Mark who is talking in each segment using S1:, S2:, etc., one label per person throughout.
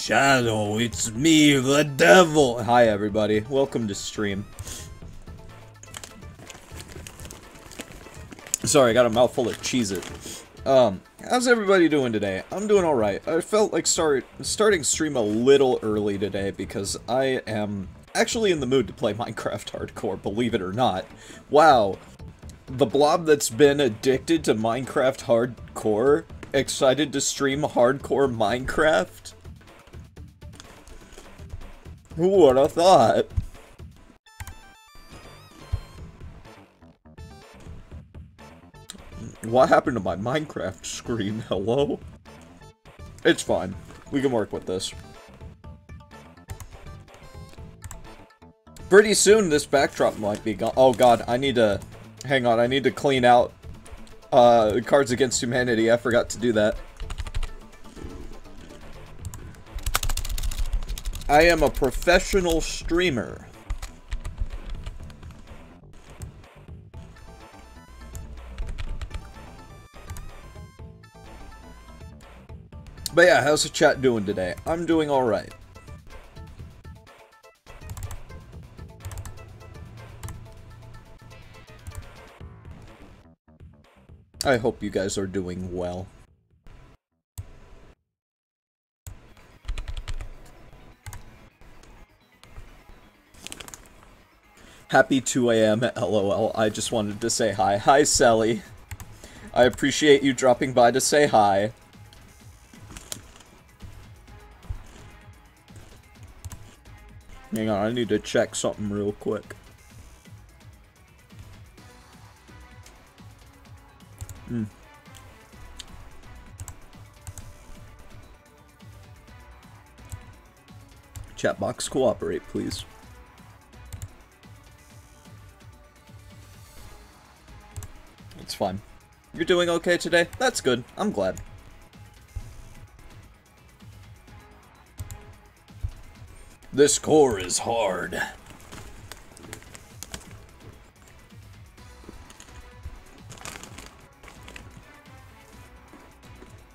S1: Shadow, it's me, the devil! Hi everybody, welcome to stream. Sorry, I got a mouthful of Cheez-It. How's everybody doing today? I'm doing alright. I felt like starting stream a little early today because I am actually in the mood to play Minecraft Hardcore, believe it or not. Wow. The blob that's been addicted to Minecraft Hardcore, excited to stream Hardcore Minecraft? Who would have thought? What happened to my Minecraft screen? Hello? It's fine. We can work with this. Pretty soon this backdrop might be gone. Oh god, I need to... Hang on, I need to clean out Cards Against Humanity. I forgot to do that. I am a professional streamer. But yeah, how's the chat doing today? I'm doing alright. I hope you guys are doing well. Happy 2 AM, LOL. I just wanted to say hi. Hi, Sally. I appreciate you dropping by to say hi. Hang on, I need to check something real quick. Chat box, cooperate, please. It's fine. You're doing okay today? That's good. I'm glad. This core is hard.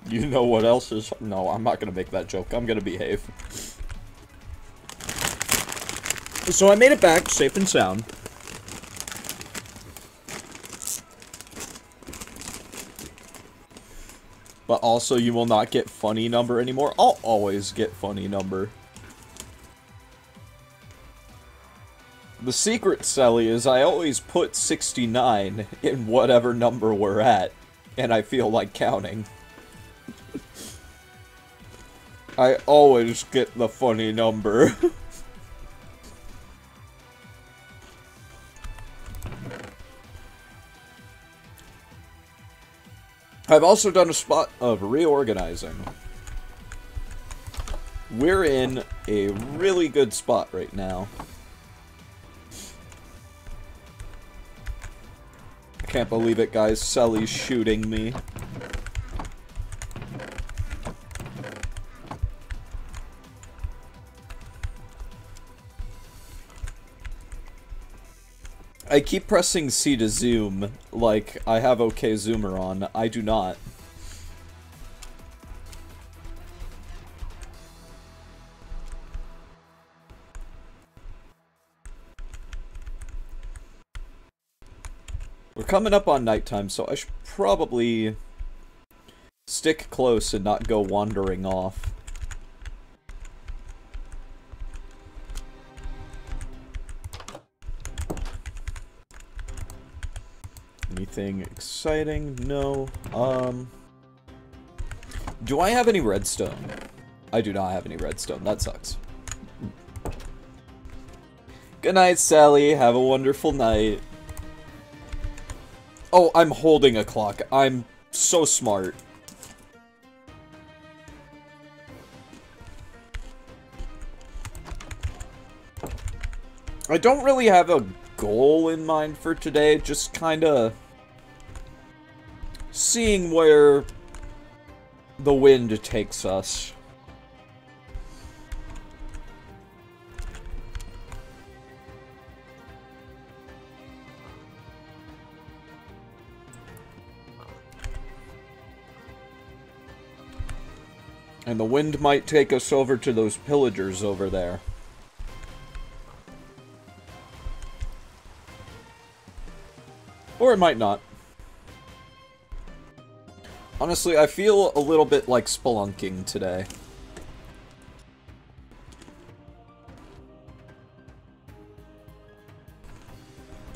S1: You know what else is... No, I'm not gonna make that joke. I'm gonna behave. So I made it back, safe and sound. But also, you will not get funny number anymore. I'll always get funny number. The secret, Sally, is I always put 69 in whatever number we're at. And I feel like counting. I always get the funny number. I've also done a spot of reorganizing. We're in a really good spot right now. I can't believe it, guys. Sully's shooting me. I keep pressing C to zoom, like I have OK Zoomer on. I do not. We're coming up on nighttime, so I should probably stick close and not go wandering off. Anything exciting? No. Do I have any redstone? I do not have any redstone. That sucks. Good night, Sally. Have a wonderful night. Oh, I'm holding a clock. I'm so smart. I don't really have a goal in mind for today, just kinda seeing where the wind takes us. And the wind might take us over to those pillagers over there. Or it might not. Honestly, I feel a little bit like spelunking today.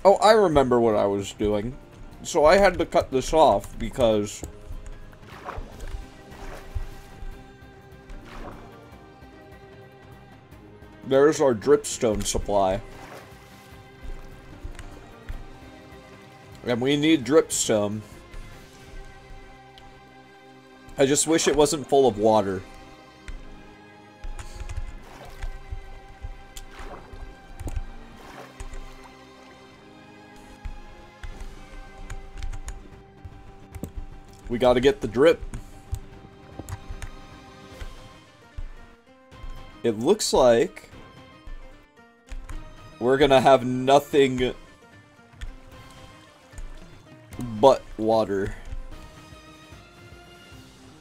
S1: Oh, I remember what I was doing. So I had to cut this off because... there's our dripstone supply. And we need dripstone. I just wish it wasn't full of water. We gotta get the drip. It looks like we're gonna have nothing but water.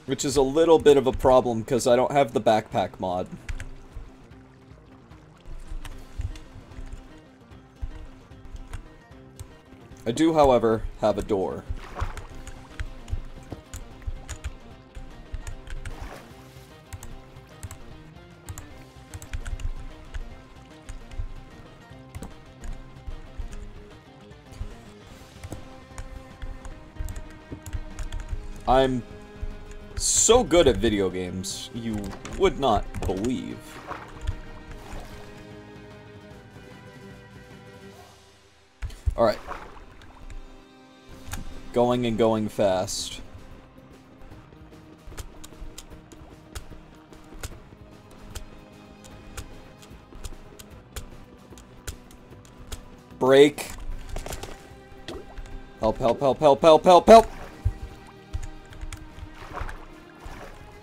S1: Which is a little bit of a problem because I don't have the backpack mod. I do, however, have a door. I'm so good at video games, you would not believe. Alright. Going and going fast. Break. Help, help, help, help, help, help, help!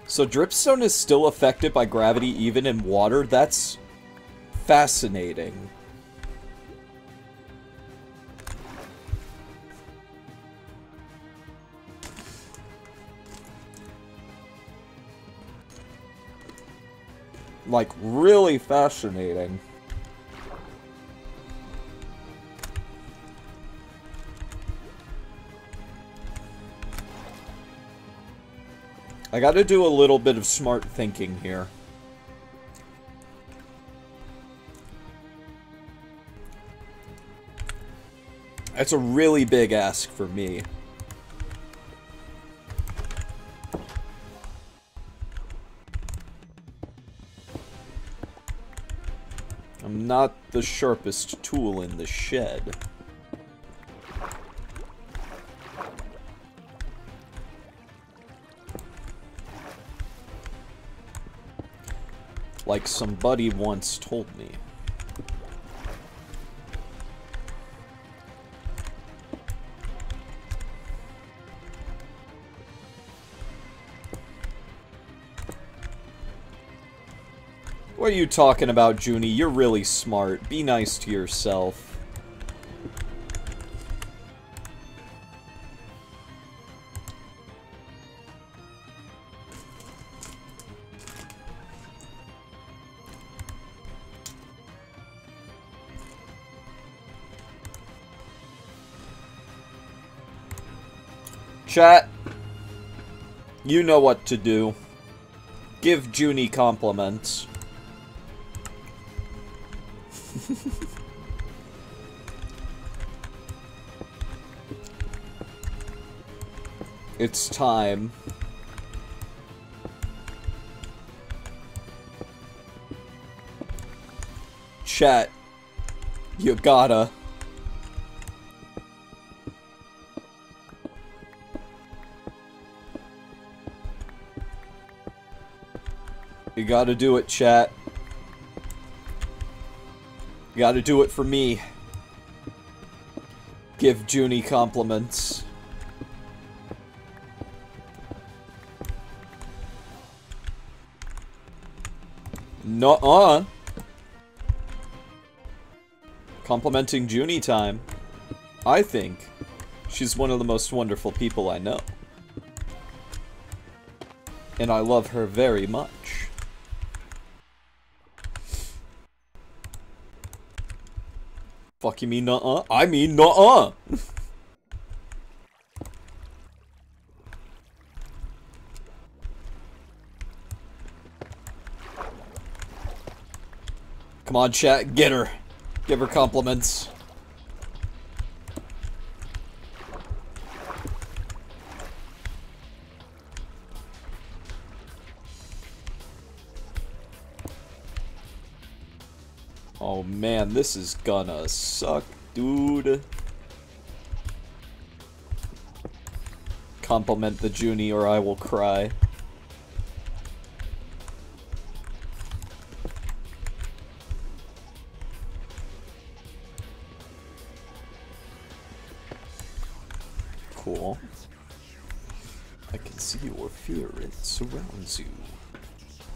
S1: So dripstone is still affected by gravity even in water? That's fascinating. Like, really fascinating. I gotta do a little bit of smart thinking here. That's a really big ask for me. I'm not the sharpest tool in the shed. Like somebody once told me. What are you talking about, Junie? You're really smart. Be nice to yourself. Chat, you know what to do. Give Junie compliments. It's time. Chat, you gotta. You gotta do it, chat. You gotta do it for me. Give Junie compliments. Nuh-uh. Complimenting Junie time. I think she's one of the most wonderful people I know. And I love her very much. Fuck, you mean nuh-uh? I mean nuh-uh! Come on, chat, get her. Give her compliments. Oh man, this is gonna suck, dude. Compliment the Junie or I will cry. Cool. I can see your fear, it surrounds you.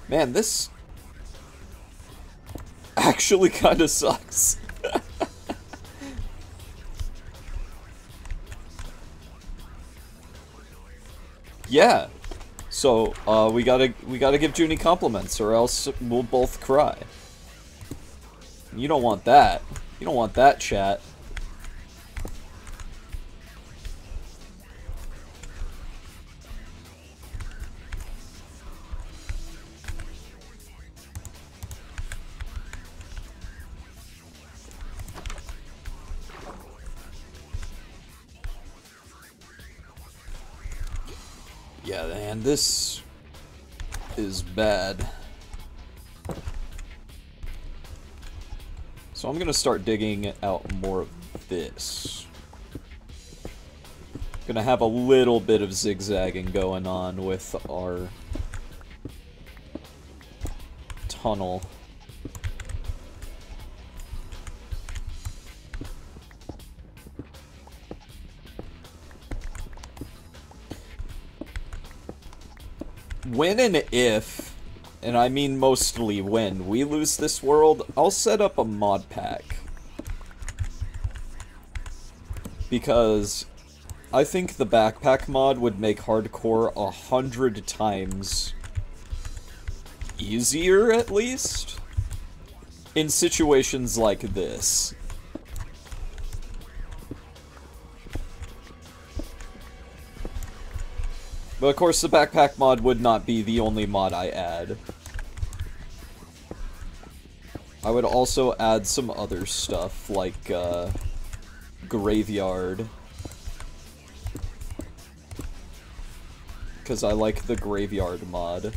S1: Man, this actually kinda sucks. Yeah. So, we gotta give Junie compliments or else we'll both cry. You don't want that. You don't want that, chat. Yeah, man, this is bad. So I'm gonna start digging out more of this. Gonna have a little bit of zigzagging going on with our tunnel. When and if, and I mean mostly when, we lose this world, I'll set up a mod pack. Because I think the backpack mod would make hardcore 100 times easier, at least, in situations like this. But of course, the backpack mod would not be the only mod I add. I would also add some other stuff, like, Graveyard. Because I like the Graveyard mod.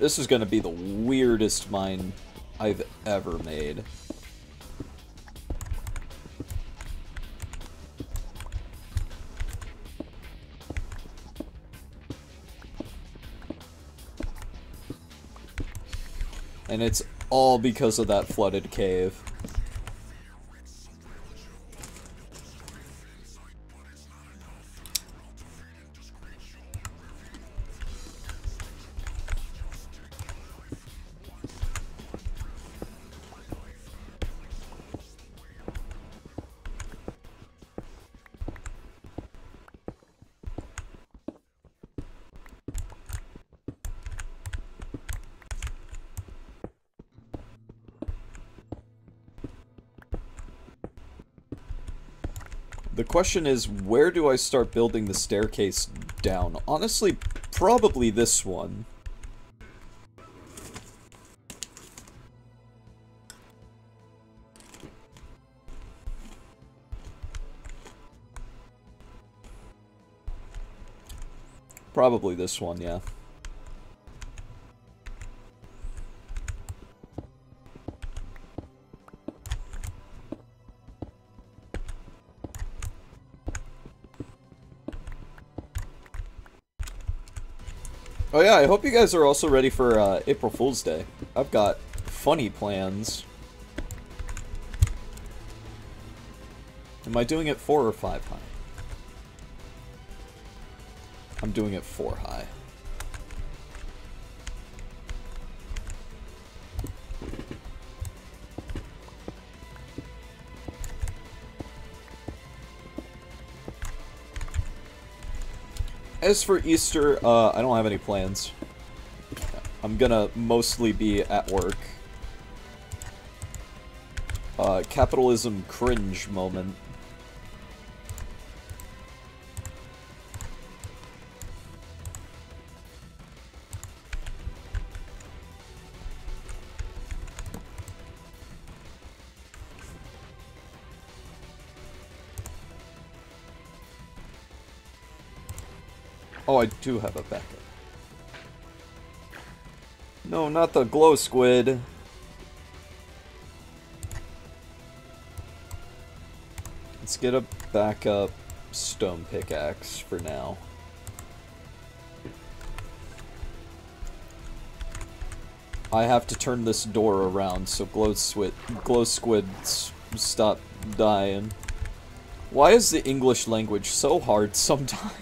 S1: This is gonna be the weirdest mine I've ever made. And it's all because of that flooded cave. The question is, where do I start building the staircase down? Honestly, probably this one. Probably this one, yeah. Oh yeah, I hope you guys are also ready for April Fool's Day. I've got funny plans. Am I doing it 4 or 5 high? I'm doing it 4 high. As for Easter, I don't have any plans. I'm gonna mostly be at work. Capitalism cringe moment. Oh, I do have a backup. No, not the glow squid. Let's get a backup stone pickaxe for now. I have to turn this door around so glow squids stop dying. Why is the English language so hard sometimes?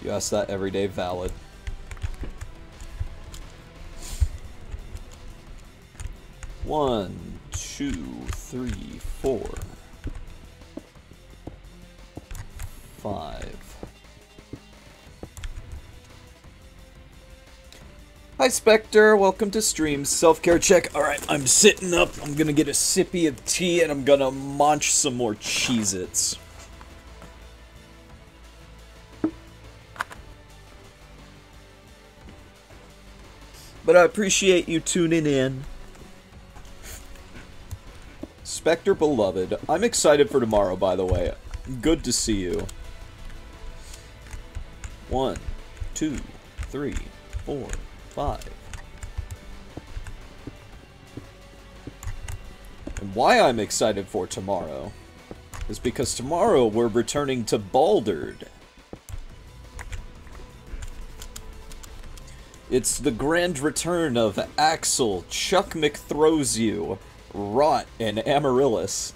S1: You ask that every day, valid. One, 2, 3, 4, 5. Hi Spectre, welcome to stream. Self-care check. Alright, I'm sitting up. I'm gonna get a sippy of tea and I'm gonna munch some more Cheez-Its. But I appreciate you tuning in. Spectre beloved, I'm excited for tomorrow, by the way. Good to see you. 1, 2, 3, 4, 5. And why I'm excited for tomorrow is because tomorrow we're returning to Baldured. It's the grand return of Axel, Chuck McThrowsYou, Rot, and Amaryllis.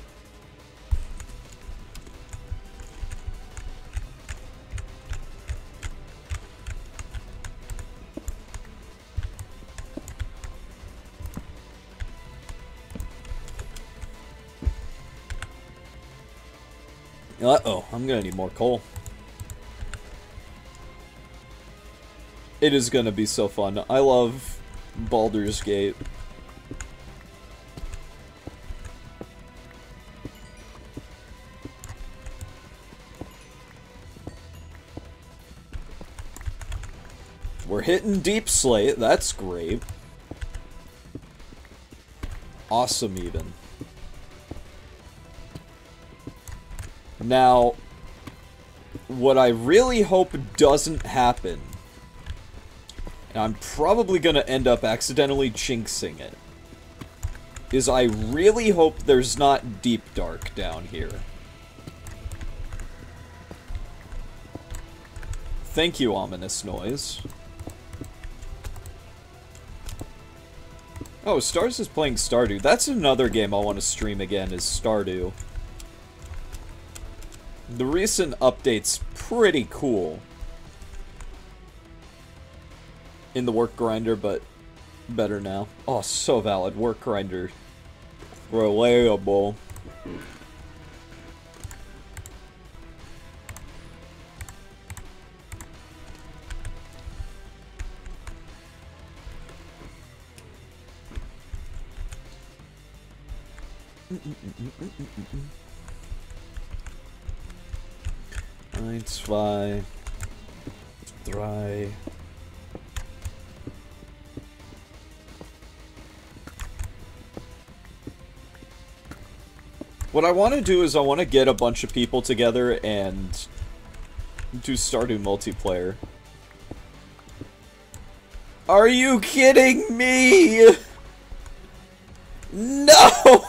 S1: Uh-oh, I'm gonna need more coal. It is gonna be so fun. I love Baldur's Gate. We're hitting Deep Slate, that's great. Awesome, even. Now, what I really hope doesn't happen, and I'm probably gonna end up accidentally jinxing it, is I really hope there's not Deep Dark down here. Thank you, Ominous Noise. Oh, Stars is playing Stardew. That's another game I want to stream again, is Stardew. The recent update's pretty cool. In the Work Grinder, but better now. Oh, so valid. Work Grinder. Relatable. Eins, zwei, drei. What I want to do is I want to get a bunch of people together and do Stardew multiplayer. Are you kidding me? No!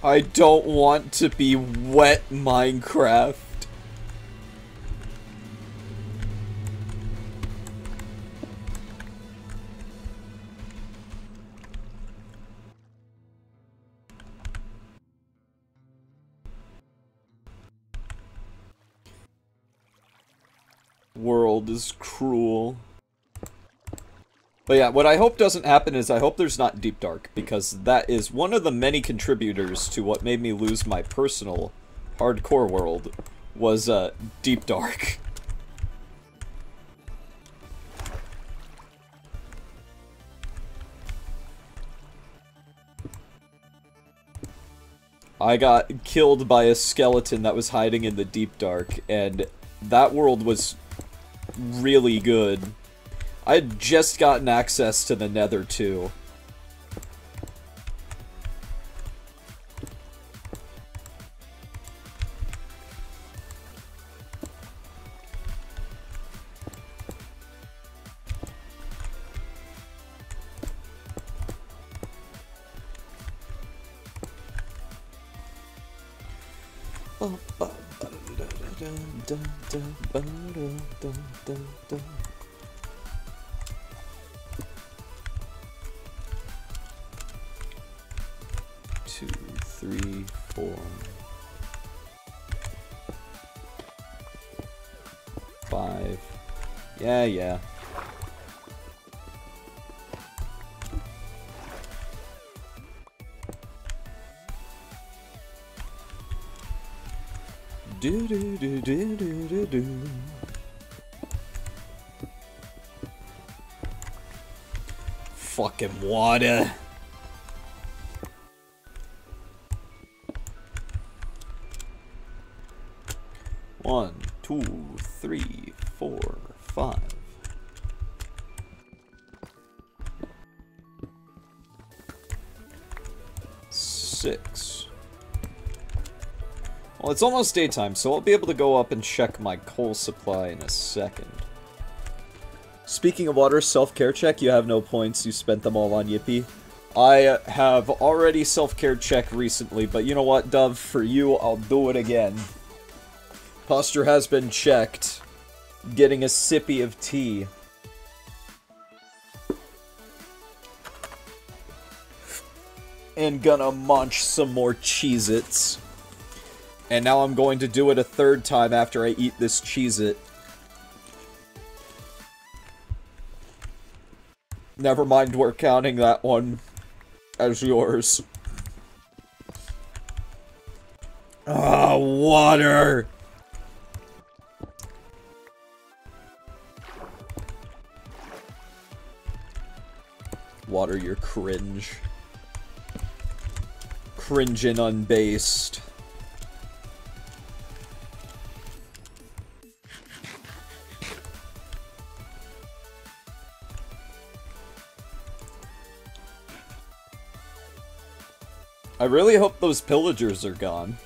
S1: I don't want to be wet Minecraft. World is cruel. But yeah, what I hope doesn't happen is I hope there's not Deep Dark, because that is one of the many contributors to what made me lose my personal hardcore world, was Deep Dark. I got killed by a skeleton that was hiding in the Deep Dark, and that world was really good. I had just gotten access to the Nether, too. Two, three, four, 5. Yeah. Do. Fucking water. One, 2, 3, 4, 5. 6. Well, it's almost daytime, so I'll be able to go up and check my coal supply in a second. Speaking of water, self-care check, you have no points, you spent them all on Yippee. I have already self-care checked recently, but you know what, Dove? For you, I'll do it again. Posture has been checked. Getting a sippy of tea. And gonna munch some more Cheez-Its. And now I'm going to do it a third time after I eat this Cheez-It. Never mind, we're counting that one as yours. Ah, water! Water, you're cringe. Cringe and unbased. I really hope those pillagers are gone.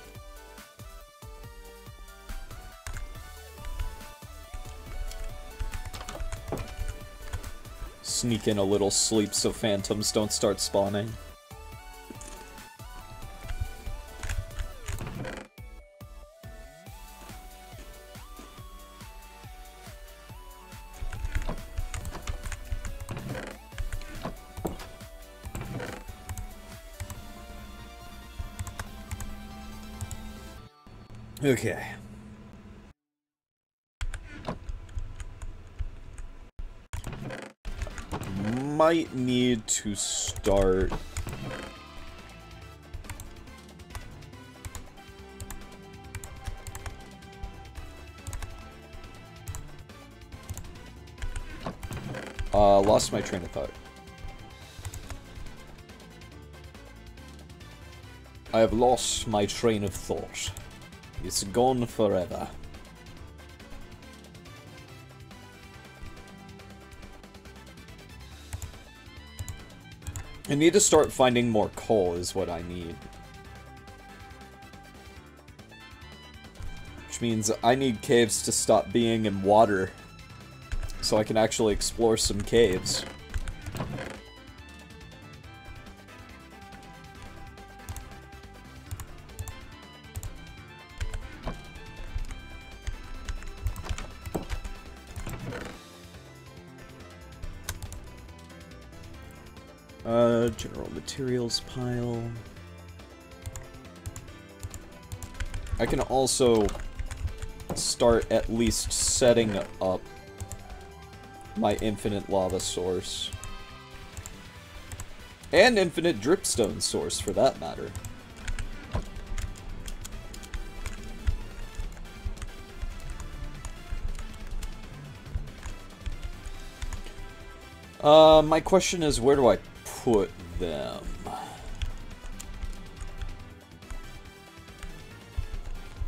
S1: Sneak in a little sleep so phantoms don't start spawning. Okay. Might need to start... lost my train of thought. I have lost my train of thought. It's gone forever. I need to start finding more coal is what I need. which means I need caves to stop being in water so I can actually explore some caves. General materials pile. I can also start at least setting up my infinite lava source. And infinite dripstone source, for that matter. My question is, where do I put them?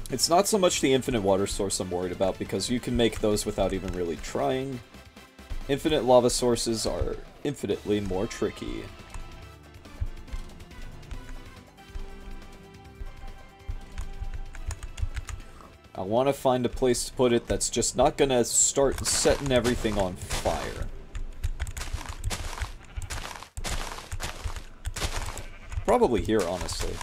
S1: It's not so much the infinite water source I'm worried about, because you can make those without even really trying. Infinite lava sources are infinitely more tricky. I want to find a place to put it that's just not gonna start setting everything on fire. Probably here, honestly.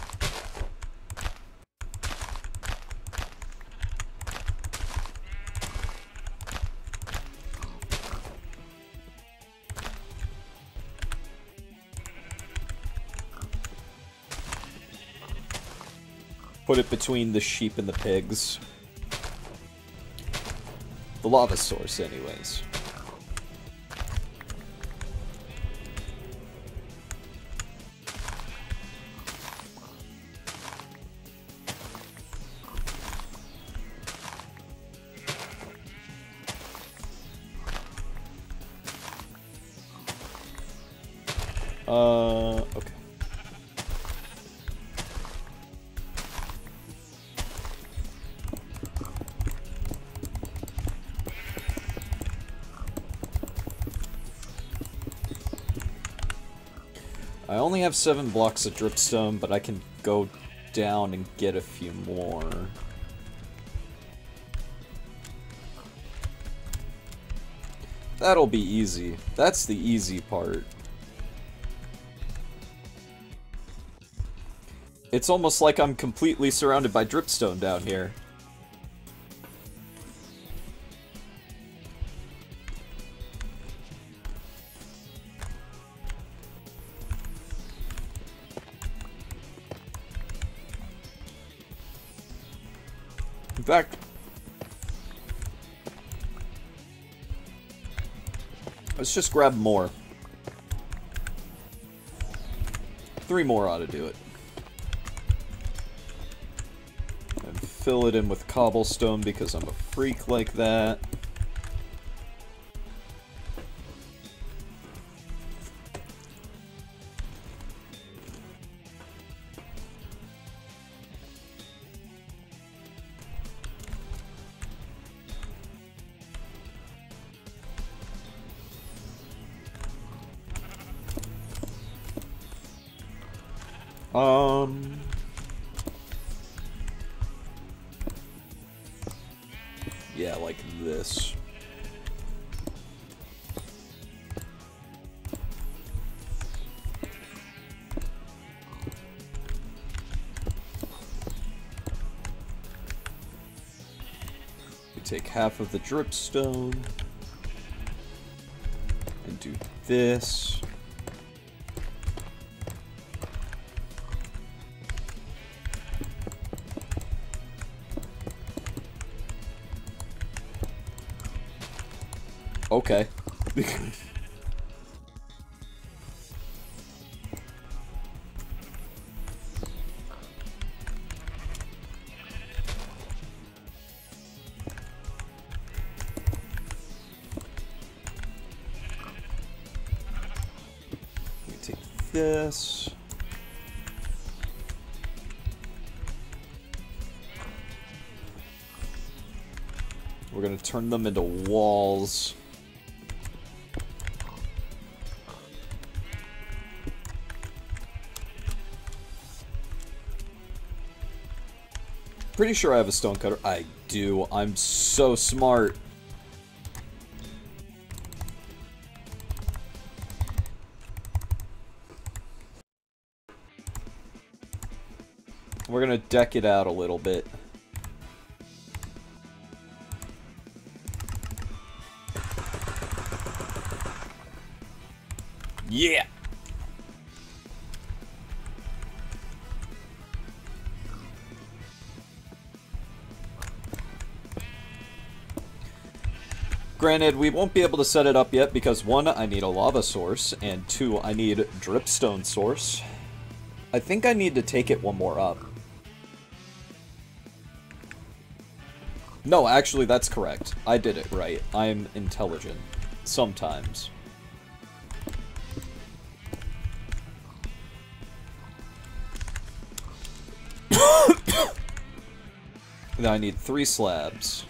S1: Put it between the sheep and the pigs. The lava source, anyways. Okay. I only have 7 blocks of dripstone, but I can go down and get a few more. That'll be easy. That's the easy part. It's almost like I'm completely surrounded by dripstone down here. In fact, let's just grab more. 3 more ought to do it. And fill it in with cobblestone because I'm a freak like that. Yeah, like this. We take half of the dripstone and do this. Okay. We take this. We're gonna turn them into walls. Pretty sure I have a stone cutter. I do. I'm so smart. We're gonna deck it out a little bit. Yeah! Granted, we won't be able to set it up yet because 1, I need a lava source, and 2, I need dripstone source. I think I need to take it one more up. No, actually, that's correct. I did it right. I'm intelligent. Sometimes. Then I need 3 slabs.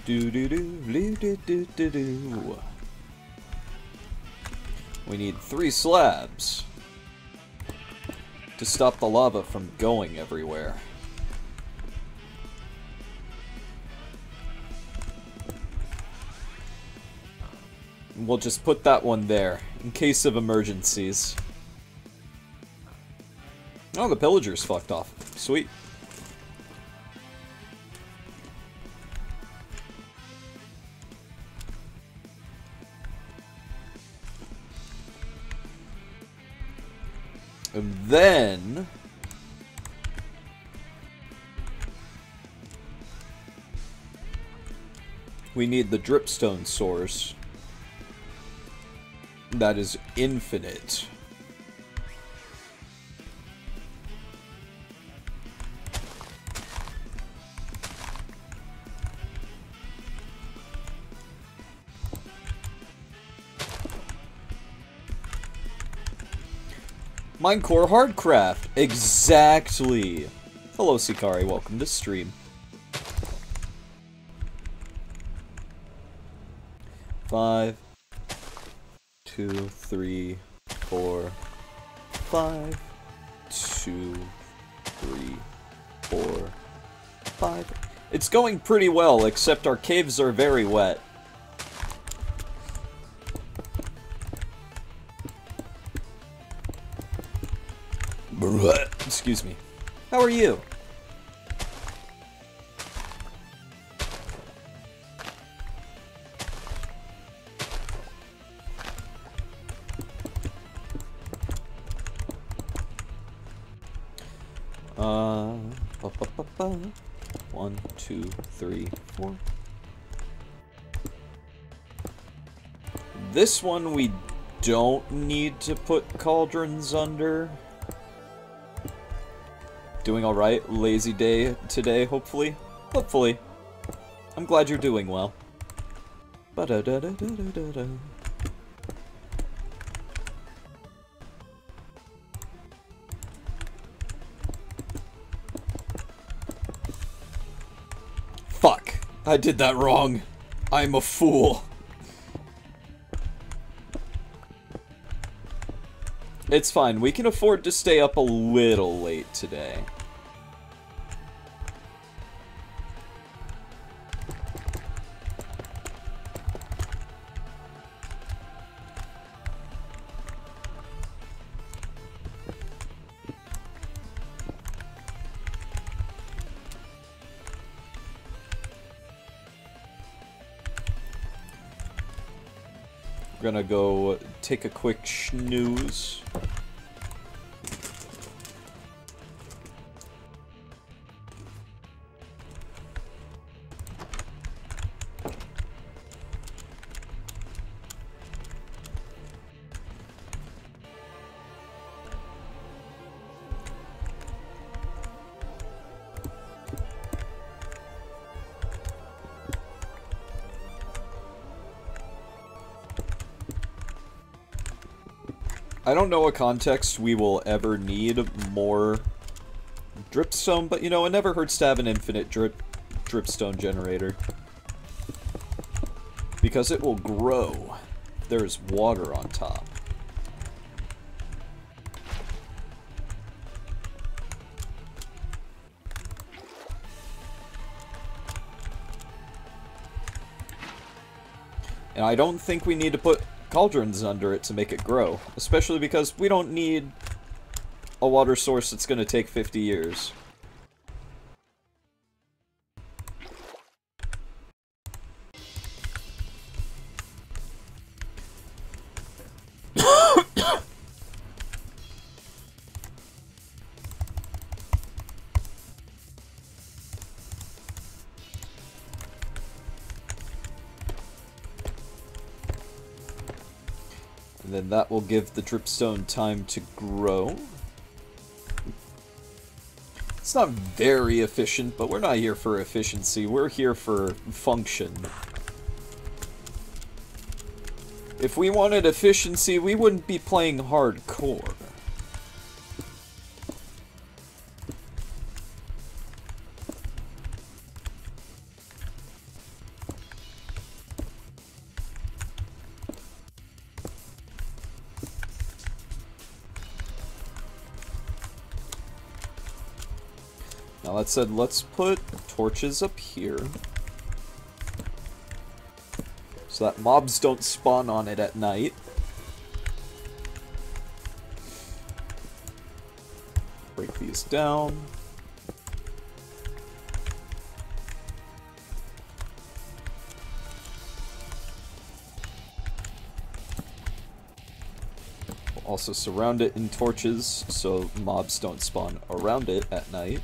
S1: Do-do-do-do-do-do-do. We need 3 slabs to stop the lava from going everywhere. We'll just put that one there, in case of emergencies. Oh, the pillagers fucked off. Sweet. And then... we need the dripstone source. That is infinite. Minecore Hardcraft! Exactly! Hello, Sikari. Welcome to stream. 5, 2, 3, 4, 5, 2, 3, 4, 5. It's going pretty well, except our caves are very wet. Excuse me. How are you? Ba-ba-ba-ba. 1, 2, 3, 4. This one we don't need to put cauldrons under. Doing alright? Lazy day today, hopefully? Hopefully. I'm glad you're doing well. Ba-da-da-da-da-da-da. Fuck. I did that wrong. I'm a fool. It's fine. We can afford to stay up a little late today. We're gonna go take a quick snooze. I don't know a context we will ever need more dripstone, but you know, it never hurts to have an infinite dripstone generator. Because it will grow. There's water on top. And I don't think we need to put cauldrons under it to make it grow. Especially because we don't need a water source that's going to take 50 years. And then that will give the dripstone time to grow. It's not very efficient, but we're not here for efficiency. We're here for function. If we wanted efficiency, we wouldn't be playing hardcore. Now that said, let's put torches up here. So that mobs don't spawn on it at night. Break these down. We'll also surround it in torches so mobs don't spawn around it at night.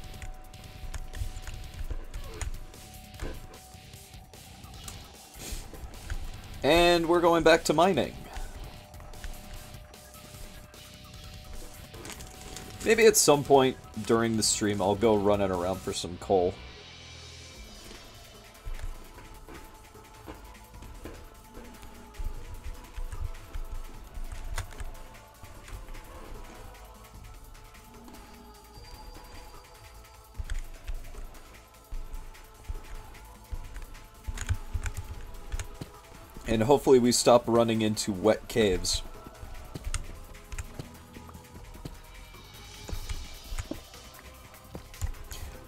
S1: And we're going back to mining. Maybe at some point during the stream I'll go running around for some coal. And hopefully we stop running into wet caves.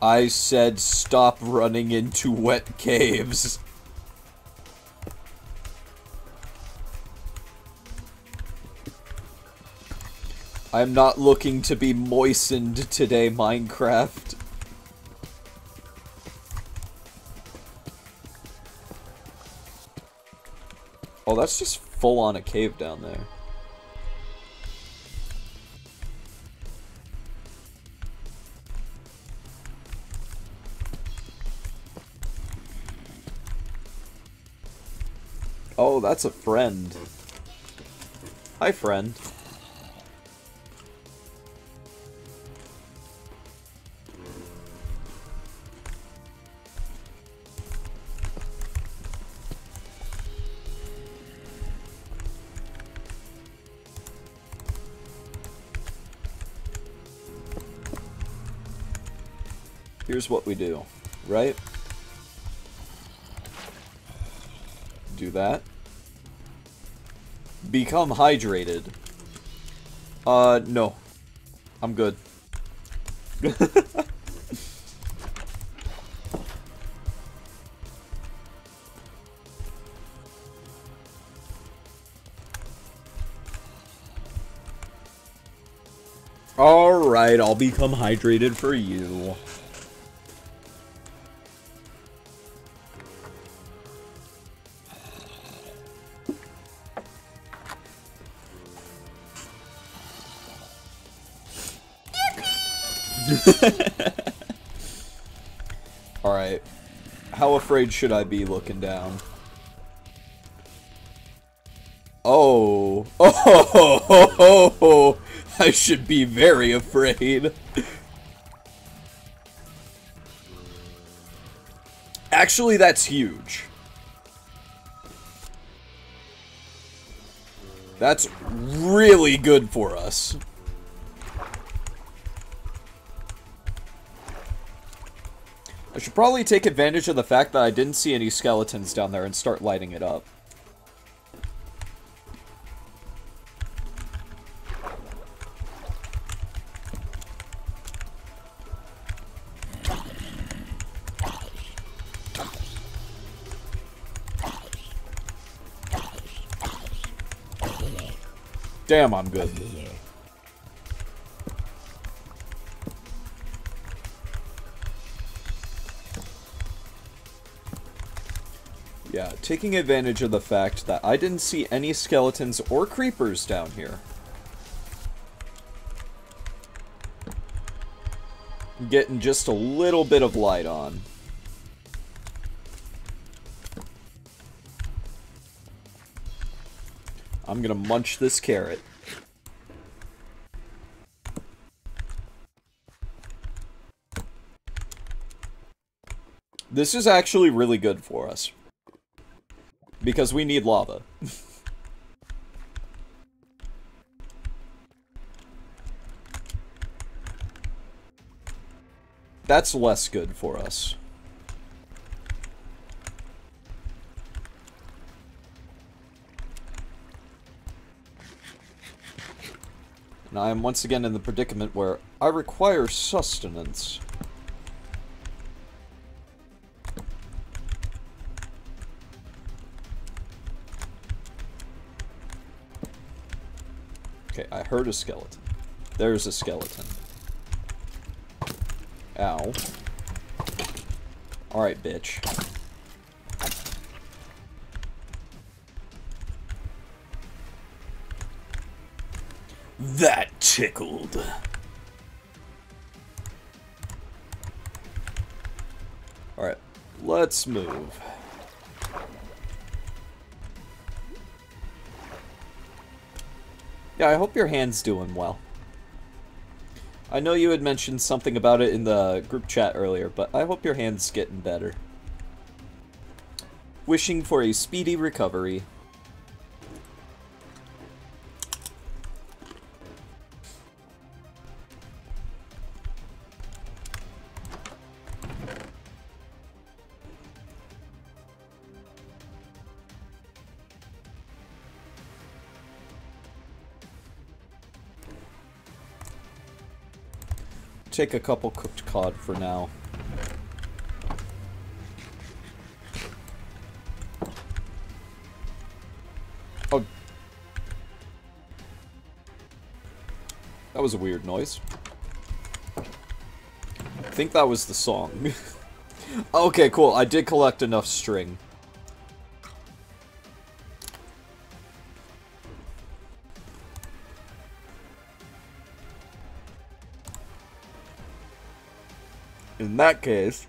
S1: I said stop running into wet caves. I'm not looking to be moistened today, Minecraft. Oh, that's just full on a cave down there. Oh, that's a friend. Hi, friend. Here's what we do, right? Do that. Become hydrated. No. I'm good. Alright, I'll become hydrated for you. Alright. How afraid should I be looking down? Oh. Oh. I should be very afraid. Actually, that's huge. That's really good for us. I should probably take advantage of the fact that I didn't see any skeletons down there and start lighting it up. Damn, I'm good. Yeah, taking advantage of the fact that I didn't see any skeletons or creepers down here. Getting just a little bit of light on. I'm gonna munch this carrot. This is actually really good for us. Because we need lava. That's less good for us. And I am once again in the predicament where I require sustenance. Okay, I heard a skeleton. There's a skeleton. Ow. Alright, bitch. That tickled. Alright, let's move. Yeah, I hope your hand's doing well. I know you had mentioned something about it in the group chat earlier, but I hope your hand's getting better. Wishing for a speedy recovery. Take a couple cooked cod for now. Oh. That was a weird noise. I think that was the song. Okay, cool. I did collect enough string. In that case,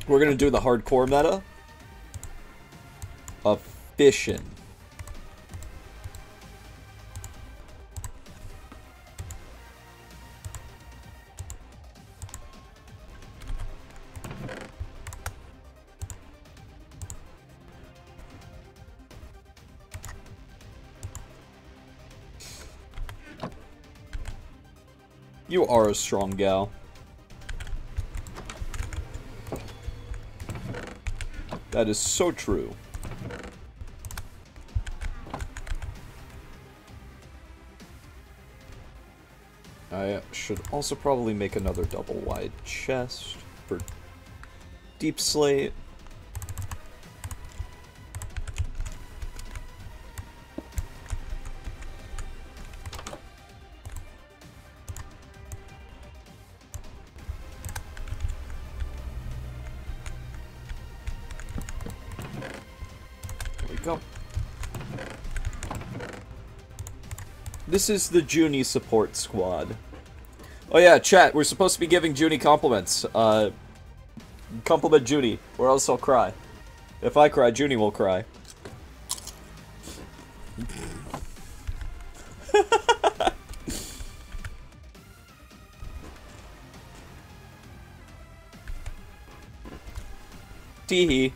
S1: we're gonna do the hardcore meta of fishing. You are a strong gal. That is so true. I should also probably make another double wide chest for deep slate. Go. This is the Junie support squad. Oh yeah, chat, we're supposed to be giving Junie compliments. Compliment Junie, or else I'll cry. If I cry, Junie will cry. Teehee.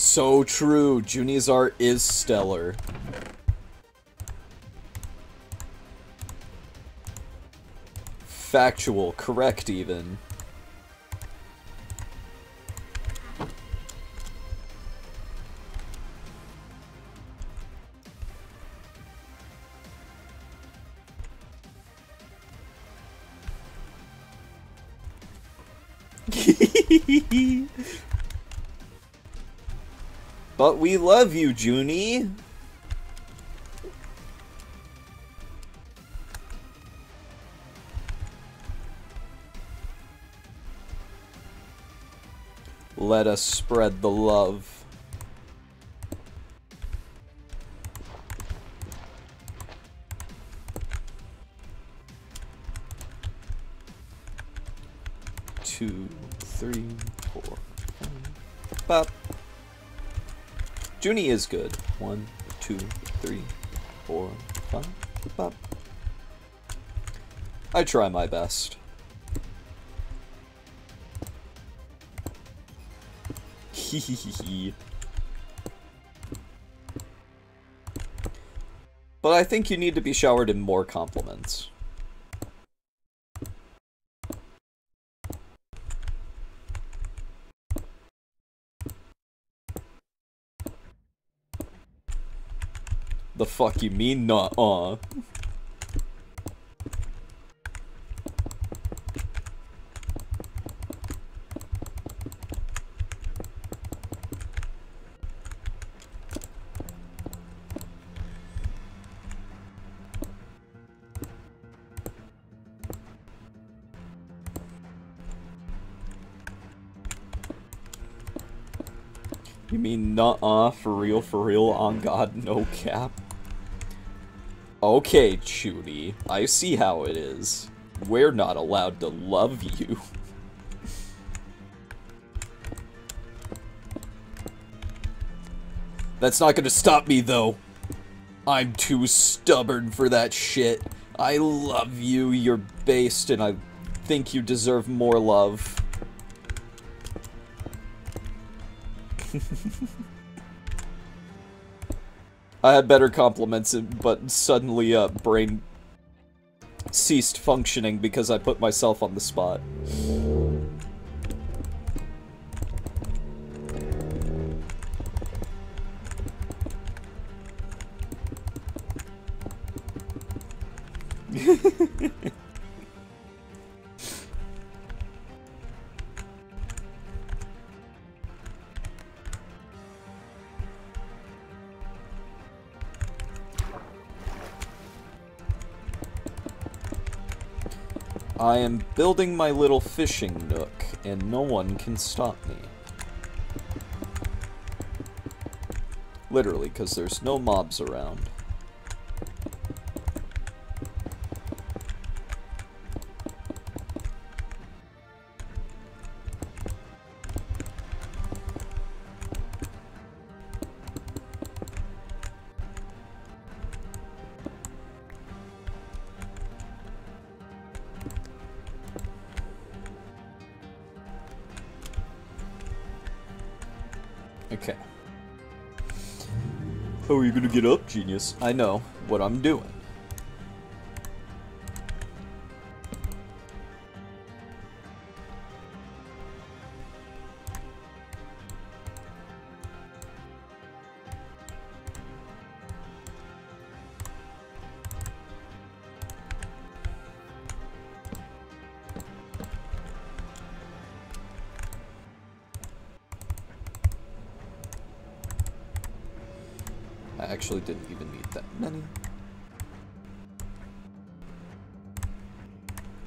S1: So true. Junie's art is stellar. Factual. Correct, even. But we love you, Junie. Let us spread the love. Two, three, four, five. Bop. Junie is good. 1, 2, 3, 4, 5. Bop. I try my best. But I think you need to be showered in more compliments. The fuck you mean, nuh-uh? You mean nuh-uh, for real, on God, no cap? Okay, Junie, I see how it is. We're not allowed to love you. That's not gonna stop me, though. I'm too stubborn for that shit. I love you, you're based, and I think you deserve more love. I had better compliments, but suddenly, brain ceased functioning because I put myself on the spot. I am building my little fishing nook, and no one can stop me. Literally, because there's no mobs around. Okay. How are you gonna get up, genius? I know what I'm doing. I actually didn't even need that many.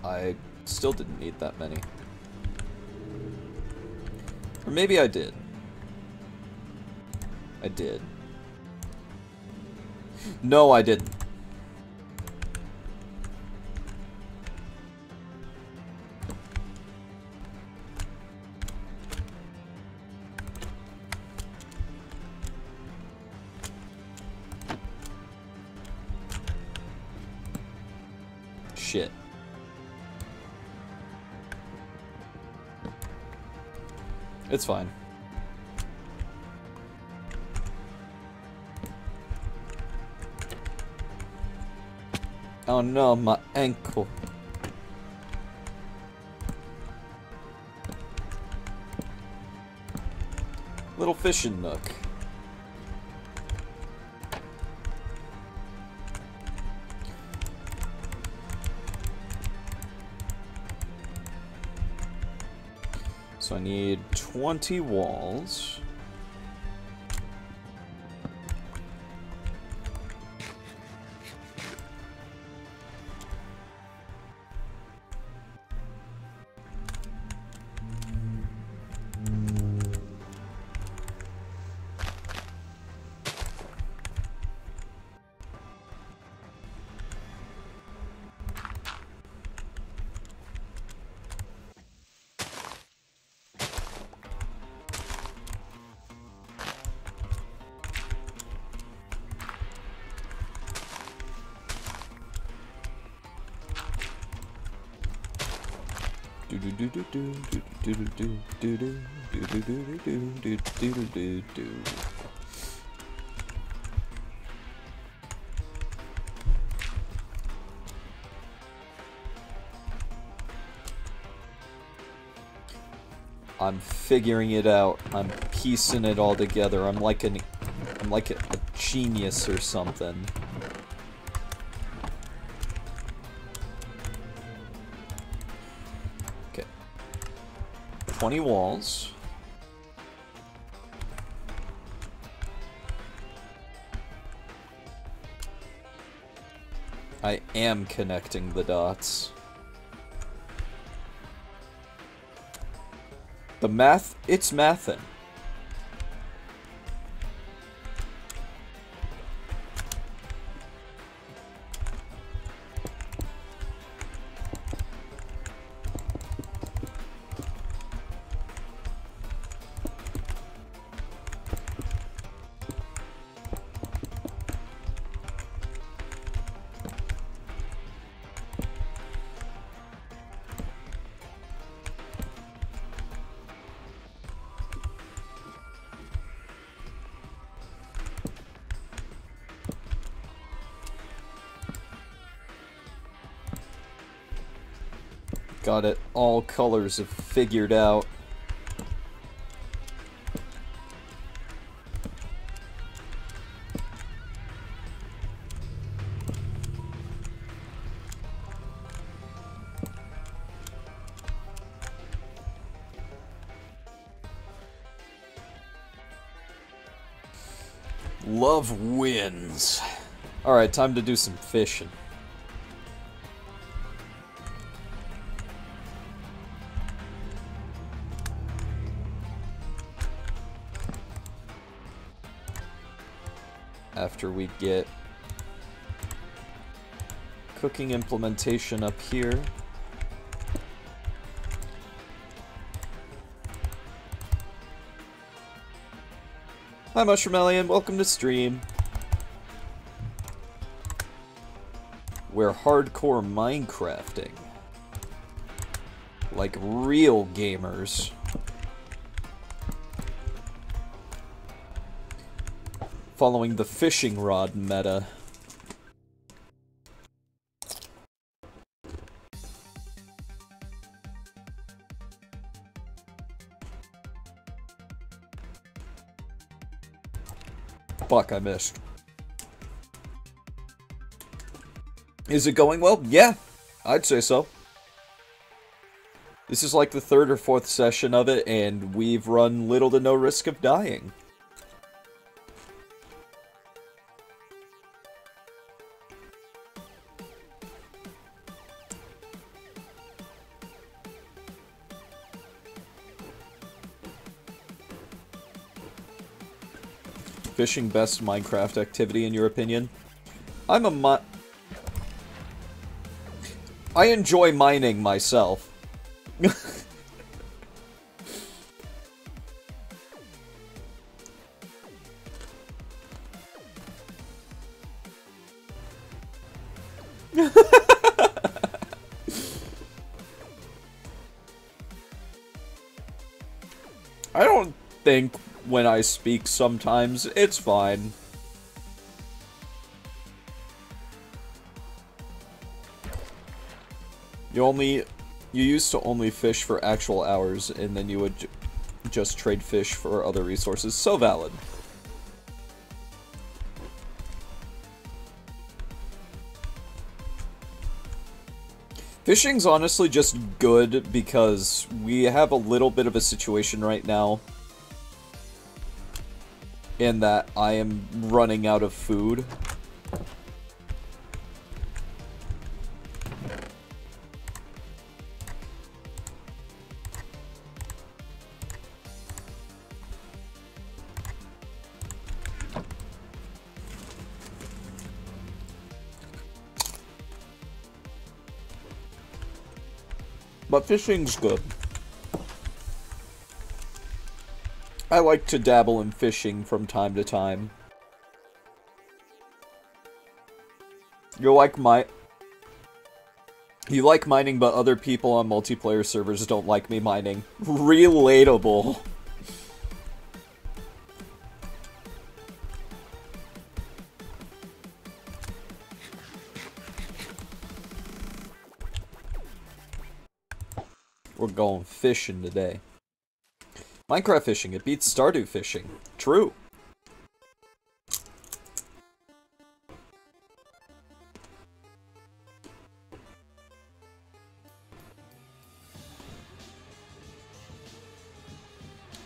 S1: I still didn't need that many. Or maybe I did. I did. No, I didn't. Shit. It's fine. Oh no, my ankle. Little fishing nook. So I need 20 walls. I'm figuring it out. I'm piecing it all together. I'm like a genius or something. Okay. 20 walls. I am connecting the dots. The math, it's mathin'. Got it. All colors have figured out. Love wins. Alright, time to do some fishing. After we get cooking implementation up here. Hi Mushroom Alien, welcome to stream. We're hardcore Minecrafting. Like real gamers. Following the fishing rod meta. Fuck, I missed. Is it going well? Yeah, I'd say so. This is like the 3rd or 4th session of it, and we've run little to no risk of dying. Fishing best Minecraft activity in your opinion? I enjoy mining myself. I don't think when I speak sometimes, it's fine. You used to only fish for actual hours, and then you would just trade fish for other resources. So valid. Fishing's honestly just good because we have a little bit of a situation right now in that I am running out of food. But fishing's good. I like to dabble in fishing from time to time. You like mining, but other people on multiplayer servers don't like me mining. Relatable. We're going fishing today. Minecraft fishing, it beats Stardew fishing. True.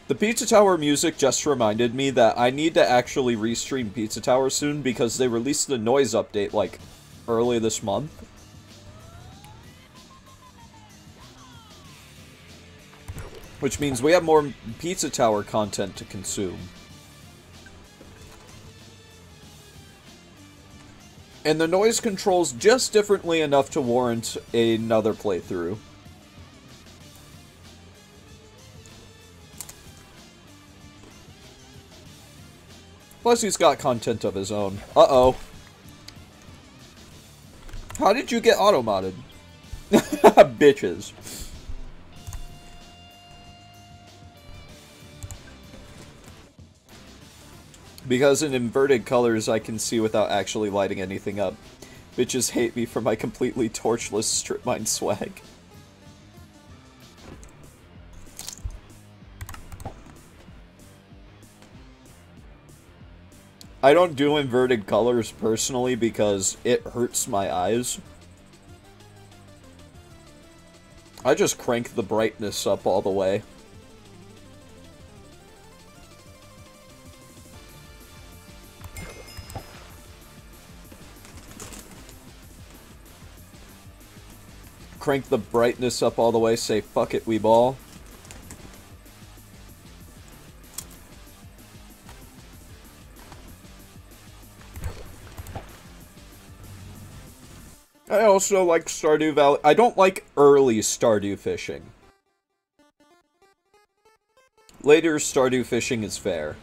S1: The Pizza Tower music just reminded me that I need to actually restream Pizza Tower soon because they released the noise update, like, early this month. Which means we have more Pizza Tower content to consume. And the noise controls just differently enough to warrant another playthrough. Plus he's got content of his own. Uh-oh. How did you get auto-modded? Bitches. Because in inverted colors, I can see without actually lighting anything up. Bitches hate me for my completely torchless strip mine swag. I don't do inverted colors personally because it hurts my eyes. I just crank the brightness up all the way. Crank the brightness up all the way, say fuck it, we ball. I also like Stardew Valley. I don't like early Stardew fishing. Later Stardew fishing is fair.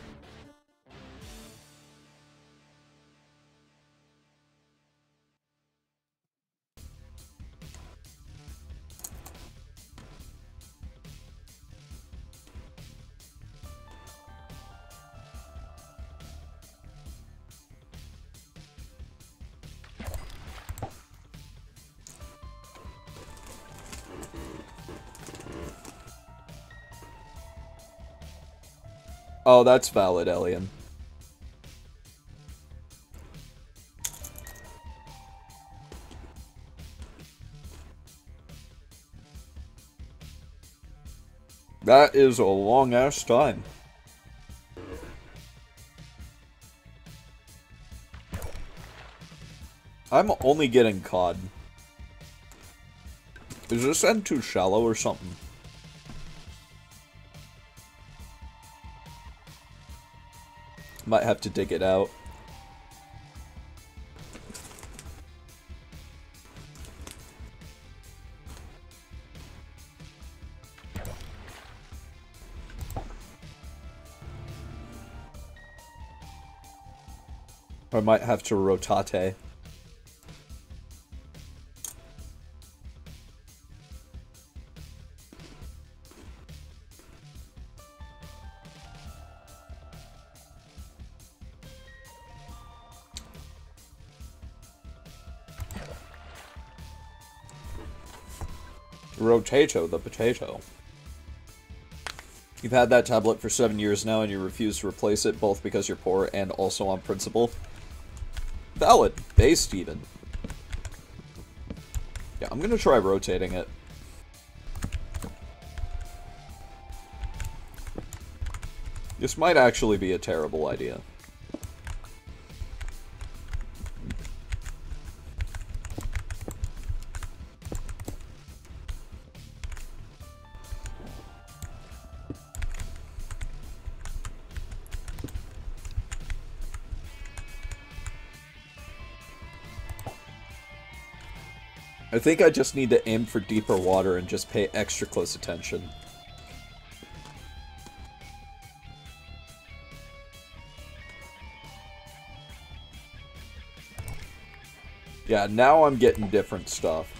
S1: Oh, that's valid, Elian. That is a long-ass time. I'm only getting cod. Is this end too shallow or something? Might have to dig it out. I might have to rotate. Rotato, the potato. You've had that tablet for 7 years now and you refuse to replace it, both because you're poor and also on principle. Valid. Based, even. Yeah, I'm gonna try rotating it. This might actually be a terrible idea. I think I just need to aim for deeper water and just pay extra close attention. Yeah, now I'm getting different stuff.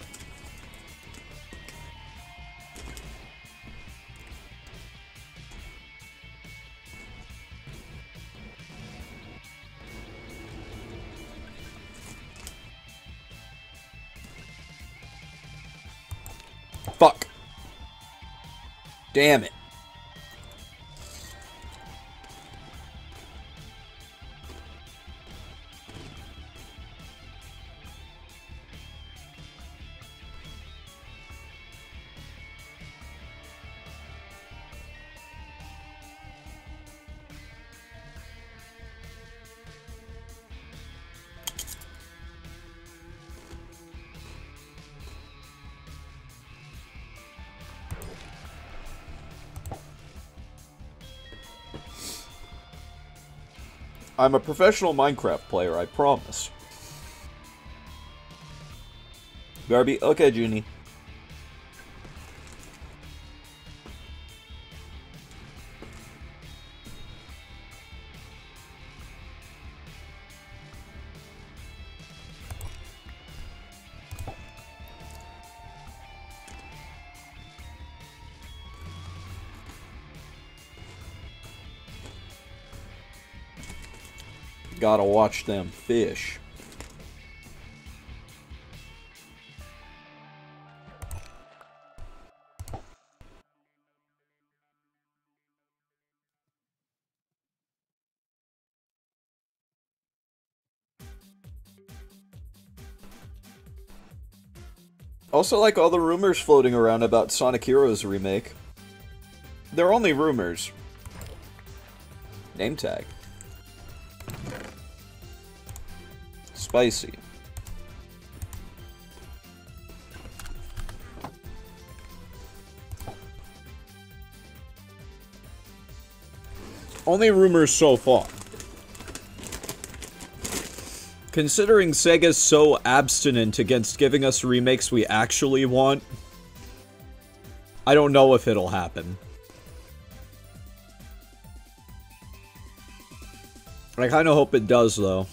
S1: Fuck. Damn it. I'm a professional Minecraft player, I promise. Garby, okay, Junie. Gotta watch them fish. Also, like all the rumors floating around about Sonic Heroes remake. They're only rumors. Name tag. Spicy. Only rumors so far. Considering Sega's so abstinent against giving us remakes we actually want, I don't know if it'll happen. I kinda hope it does, though.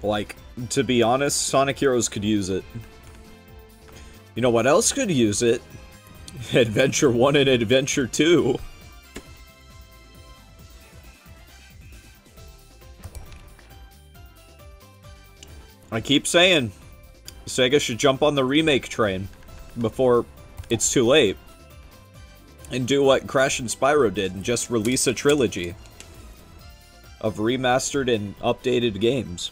S1: Like, to be honest, Sonic Heroes could use it. You know what else could use it? Adventure 1 and Adventure 2. I keep saying, Sega should jump on the remake train before it's too late. And do what Crash and Spyro did and just release a trilogy of remastered and updated games.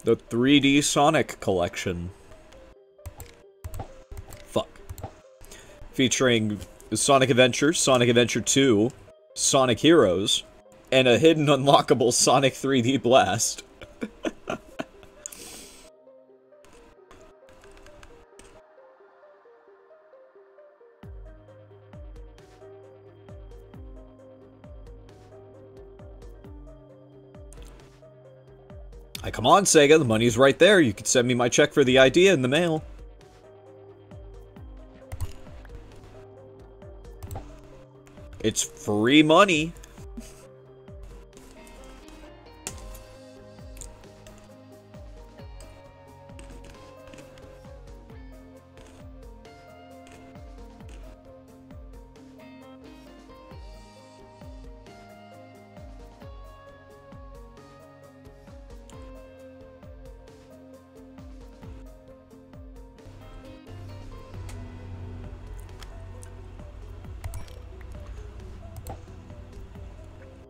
S1: The 3D Sonic Collection. Fuck. Featuring Sonic Adventure, Sonic Adventure 2, Sonic Heroes, and a hidden unlockable Sonic 3D Blast. Come on, Sega, the money's right there. You could send me my check for the idea in the mail. It's free money.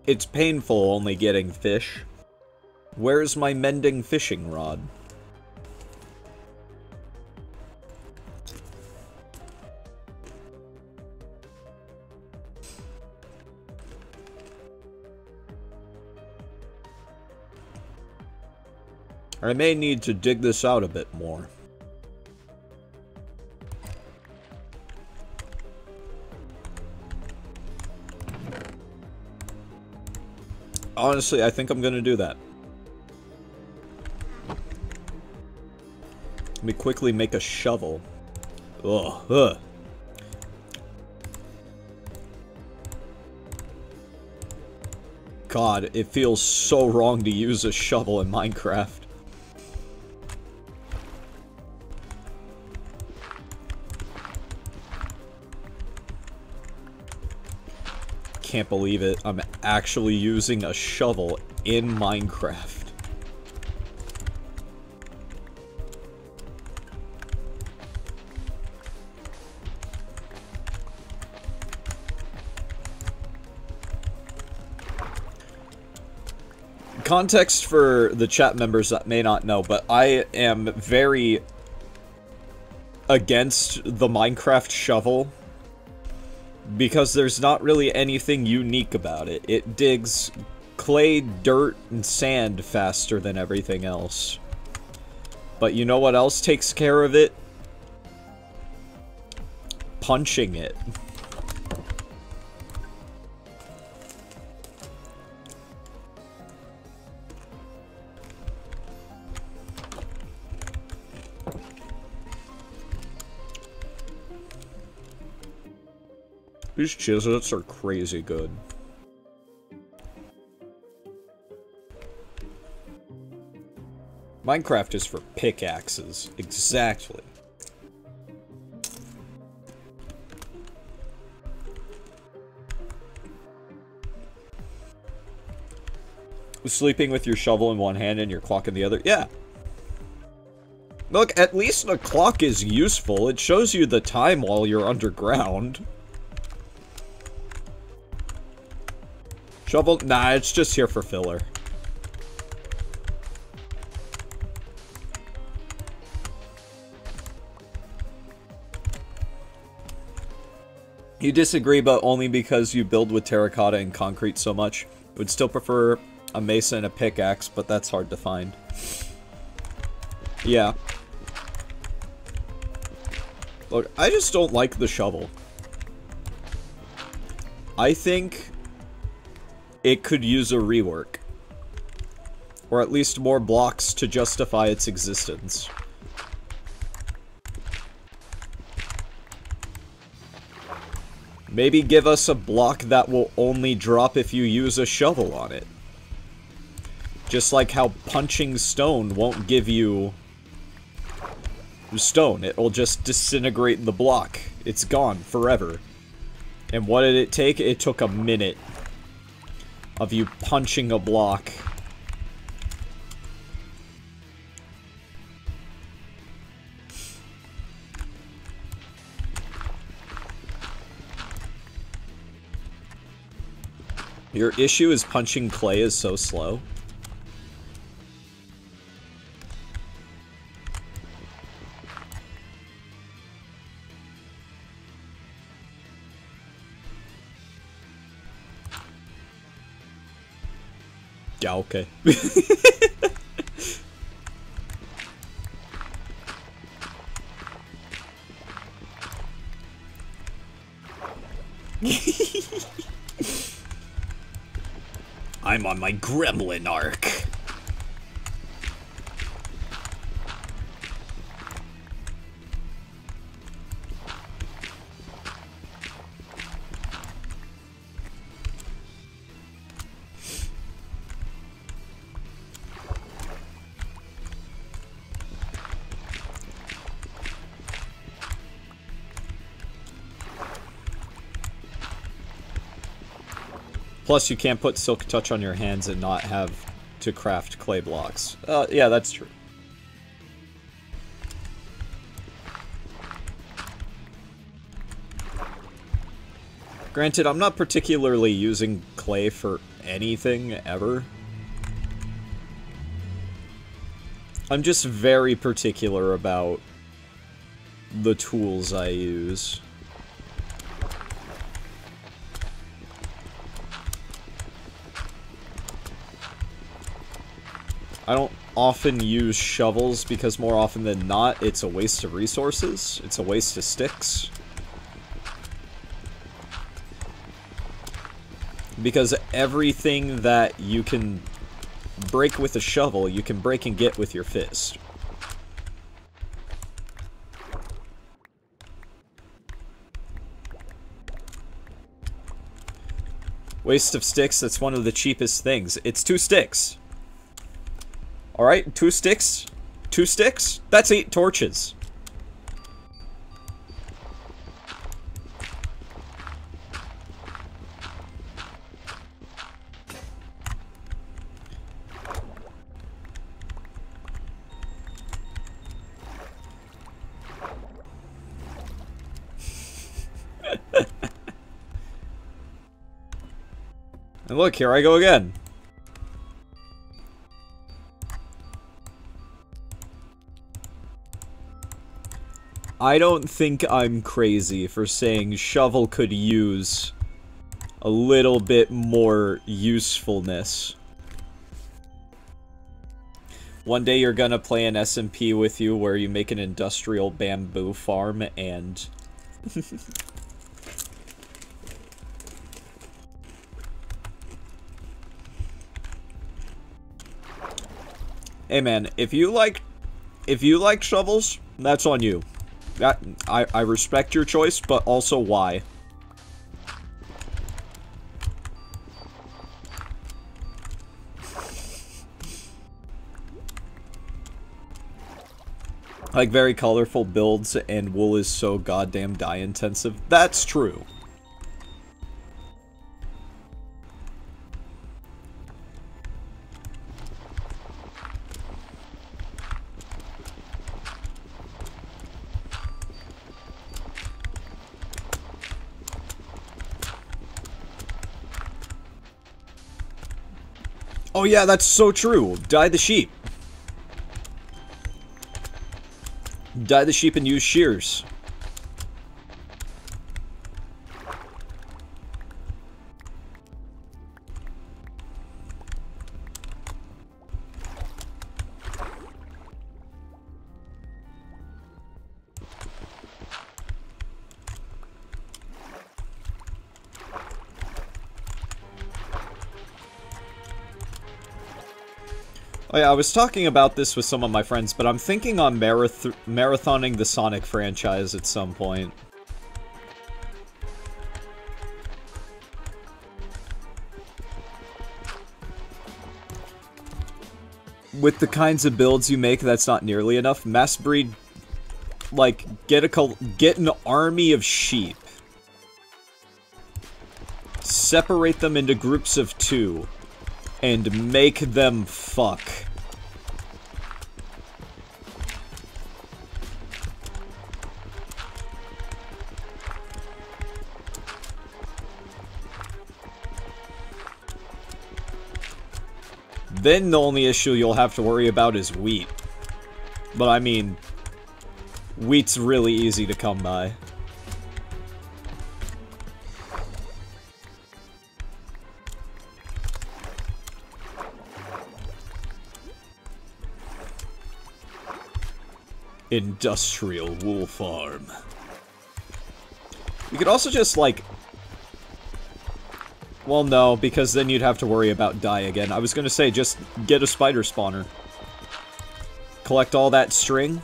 S1: It's painful only getting fish. Where's my mending fishing rod? I may need to dig this out a bit more. Honestly, I think I'm gonna do that. Let me quickly make a shovel. Ugh. God, it feels so wrong to use a shovel in Minecraft. Can't believe it. I'm actually using a shovel in Minecraft. Context for the chat members that may not know, but I am very against the Minecraft shovel. Because there's not really anything unique about it. It digs clay, dirt, and sand faster than everything else. But you know what else takes care of it? Punching it. These chisels are crazy good. Minecraft is for pickaxes. Exactly. Sleeping with your shovel in one hand and your clock in the other? Yeah. Look, at least the clock is useful. It shows you the time while you're underground. Shovel? Nah, it's just here for filler. You disagree, but only because you build with terracotta and concrete so much. Would still prefer a mace and a pickaxe, but that's hard to find. Yeah. Look, I just don't like the shovel. I think it could use a rework. Or at least more blocks to justify its existence. Maybe give us a block that will only drop if you use a shovel on it. Just like how punching stone won't give you stone. It will just disintegrate the block. It's gone forever. And what did it take? It took a minute of you punching a block. Your issue is punching clay is so slow. Yeah, okay. I'm on my gremlin arc. Plus, you can't put Silk Touch on your hands and not have to craft clay blocks. Yeah, that's true. Granted, I'm not particularly using clay for anything, ever. I'm just very particular about the tools I use. I don't often use shovels because more often than not, it's a waste of resources. It's a waste of sticks. Because everything that you can break with a shovel, you can break and get with your fist. Waste of sticks, that's one of the cheapest things. It's 2 sticks. Alright, 2 sticks. 2 sticks? That's 8 torches. And look, here I go again. I don't think I'm crazy for saying shovel could use a little bit more usefulness. One day you're gonna play an SMP with you where you make an industrial bamboo farm and... Hey man, if you like shovels, that's on you. I respect your choice, but also why? Like, very colorful builds and wool is so goddamn dye intensive. That's true. Oh yeah, that's so true. Dye the sheep. Dye the sheep and use shears. Oh yeah, I was talking about this with some of my friends, but I'm thinking on marathoning the Sonic franchise at some point. With the kinds of builds you make, that's not nearly enough. Mass breed, like, get an army of sheep. Separate them into groups of 2. And make them fuck. Then the only issue you'll have to worry about is wheat. But I mean, wheat's really easy to come by. Industrial wool farm. You could also just, like... Well, no, because then you'd have to worry about dye again. I was gonna say, just get a spider spawner. Collect all that string.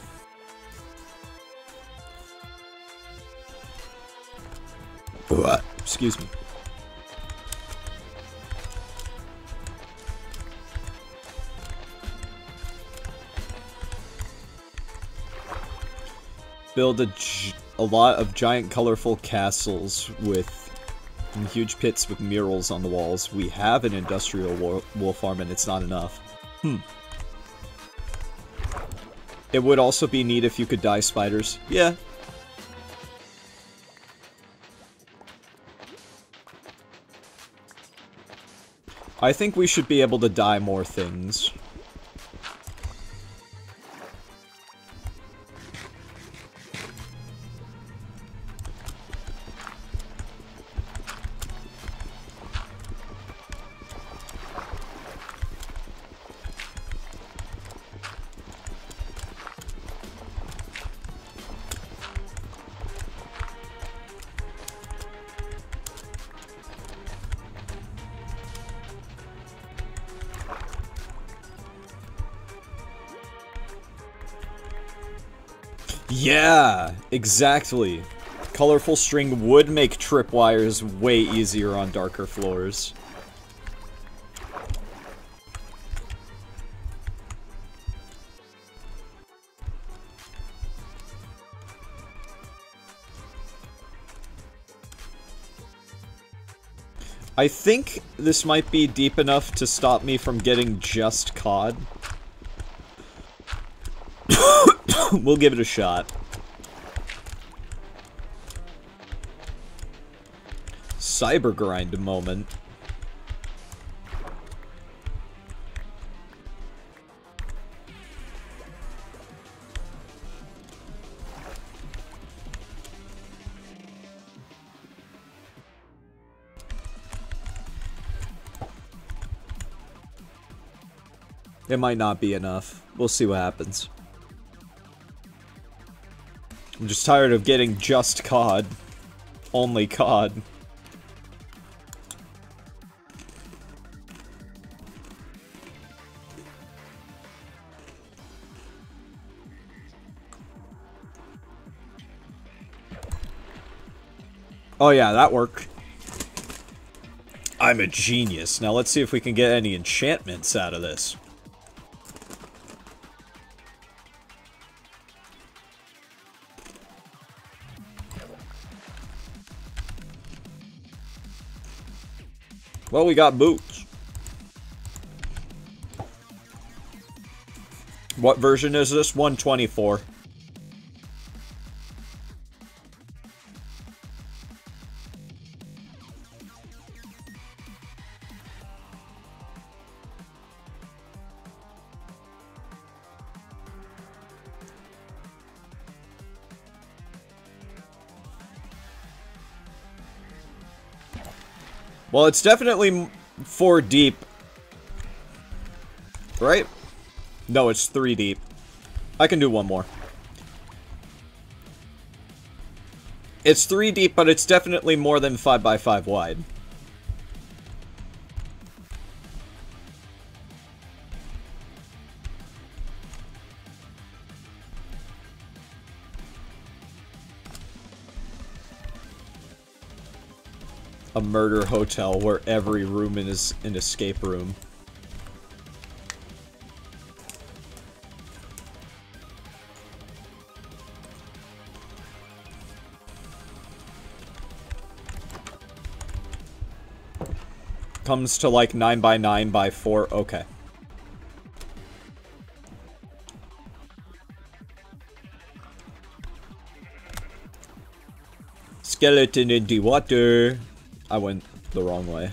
S1: Excuse me. Build a lot of giant colorful castles with huge pits with murals on the walls. We have an industrial wool farm and it's not enough. It would also be neat if you could dye spiders. Yeah. I think we should be able to dye more things. Yeah, exactly. Colorful string would make tripwires way easier on darker floors. I think this might be deep enough to stop me from getting just cod. We'll give it a shot. Cyber grind moment. It might not be enough. We'll see what happens. I'm just tired of getting just cod. Only cod. Oh yeah, that worked. I'm a genius. Now let's see if we can get any enchantments out of this. Well, we got boots. What version is this? 124. Well, it's definitely 4 deep. Right? No, it's 3 deep. I can do one more. It's 3 deep, but it's definitely more than 5 by 5 wide. A murder hotel where every room is an escape room. Comes to like 9 by 9 by 4. Okay. Skeleton in the water. I went the wrong way.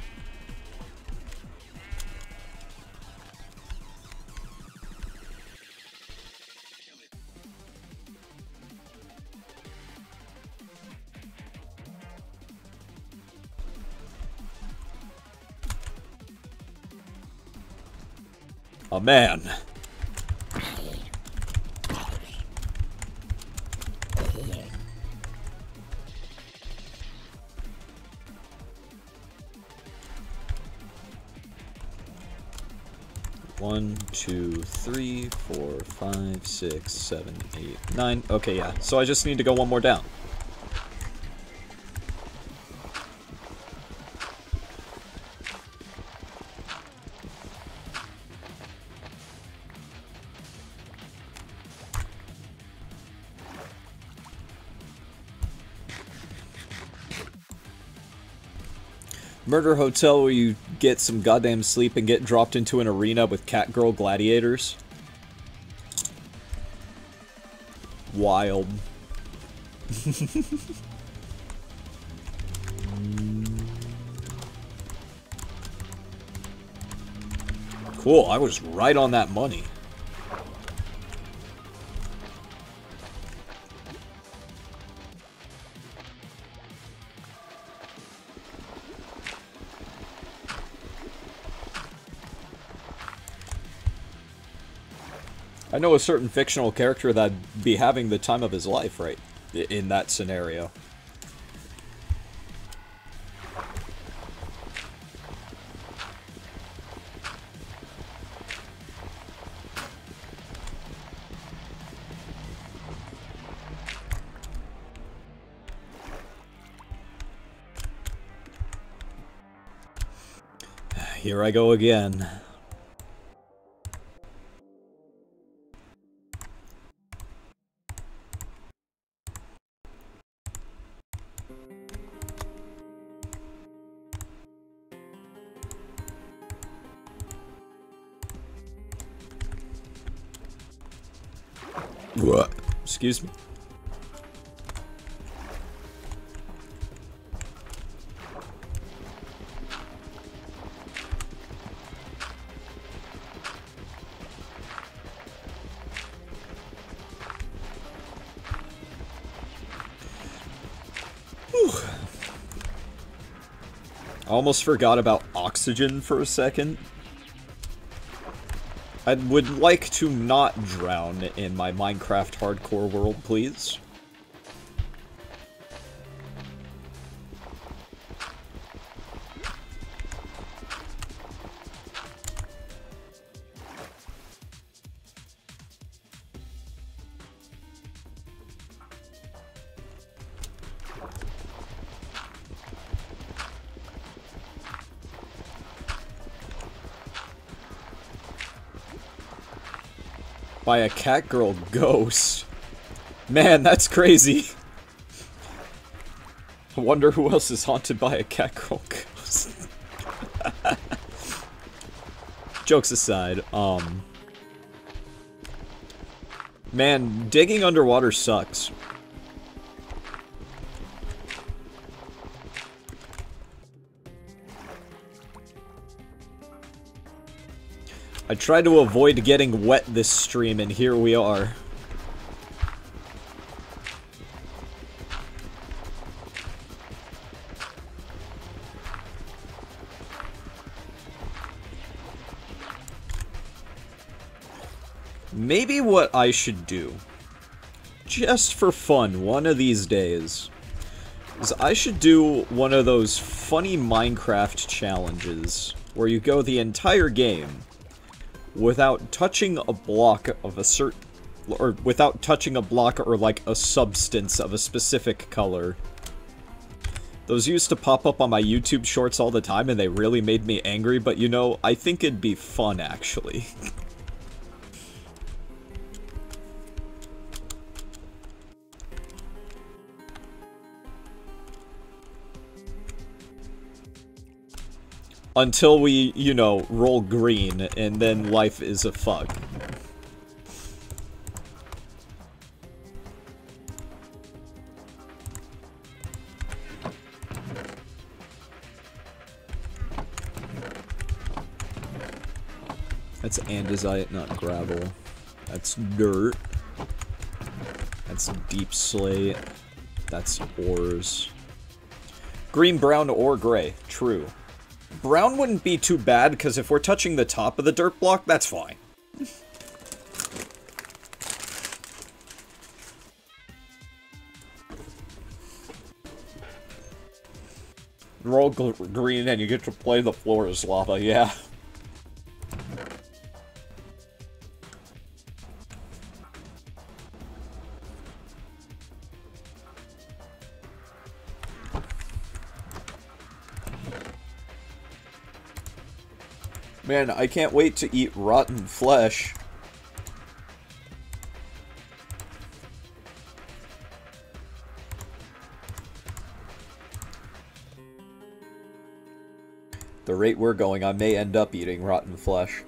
S1: Oh man. One, two, three, 4, 5, 6, 7, 8, 9. Okay, yeah. So I just need to go one more down. Murder hotel where you get some goddamn sleep and get dropped into an arena with catgirl gladiators. Wild. Cool, I was right on that money. I know a certain fictional character that'd be having the time of his life, right? In that scenario. Here I go again. What? Excuse me. I almost forgot about oxygen for a second. I would like to not drown in my Minecraft hardcore world, please. By a cat girl ghost. Man, that's crazy. I wonder who else is haunted by a cat girl ghost. Jokes aside, man, digging underwater sucks. I tried to avoid getting wet this stream, and here we are. Maybe what I should do, just for fun, one of these days, is I should do one of those funny Minecraft challenges, where you go the entire game without touching a block of a certain, or without touching a block or like a substance of a specific color. Those used to pop up on my YouTube shorts all the time and they really made me angry, but you know, I think it'd be fun actually. Until we, you know, roll green, and then life is a fuck. That's andesite, not gravel. That's dirt. That's deep slate. That's ores. Green, brown, or gray. True. Brown wouldn't be too bad, because if we're touching the top of the dirt block, that's fine. Roll green and you get to play the floor as lava, yeah. Man, I can't wait to eat rotten flesh. The rate we're going, I may end up eating rotten flesh.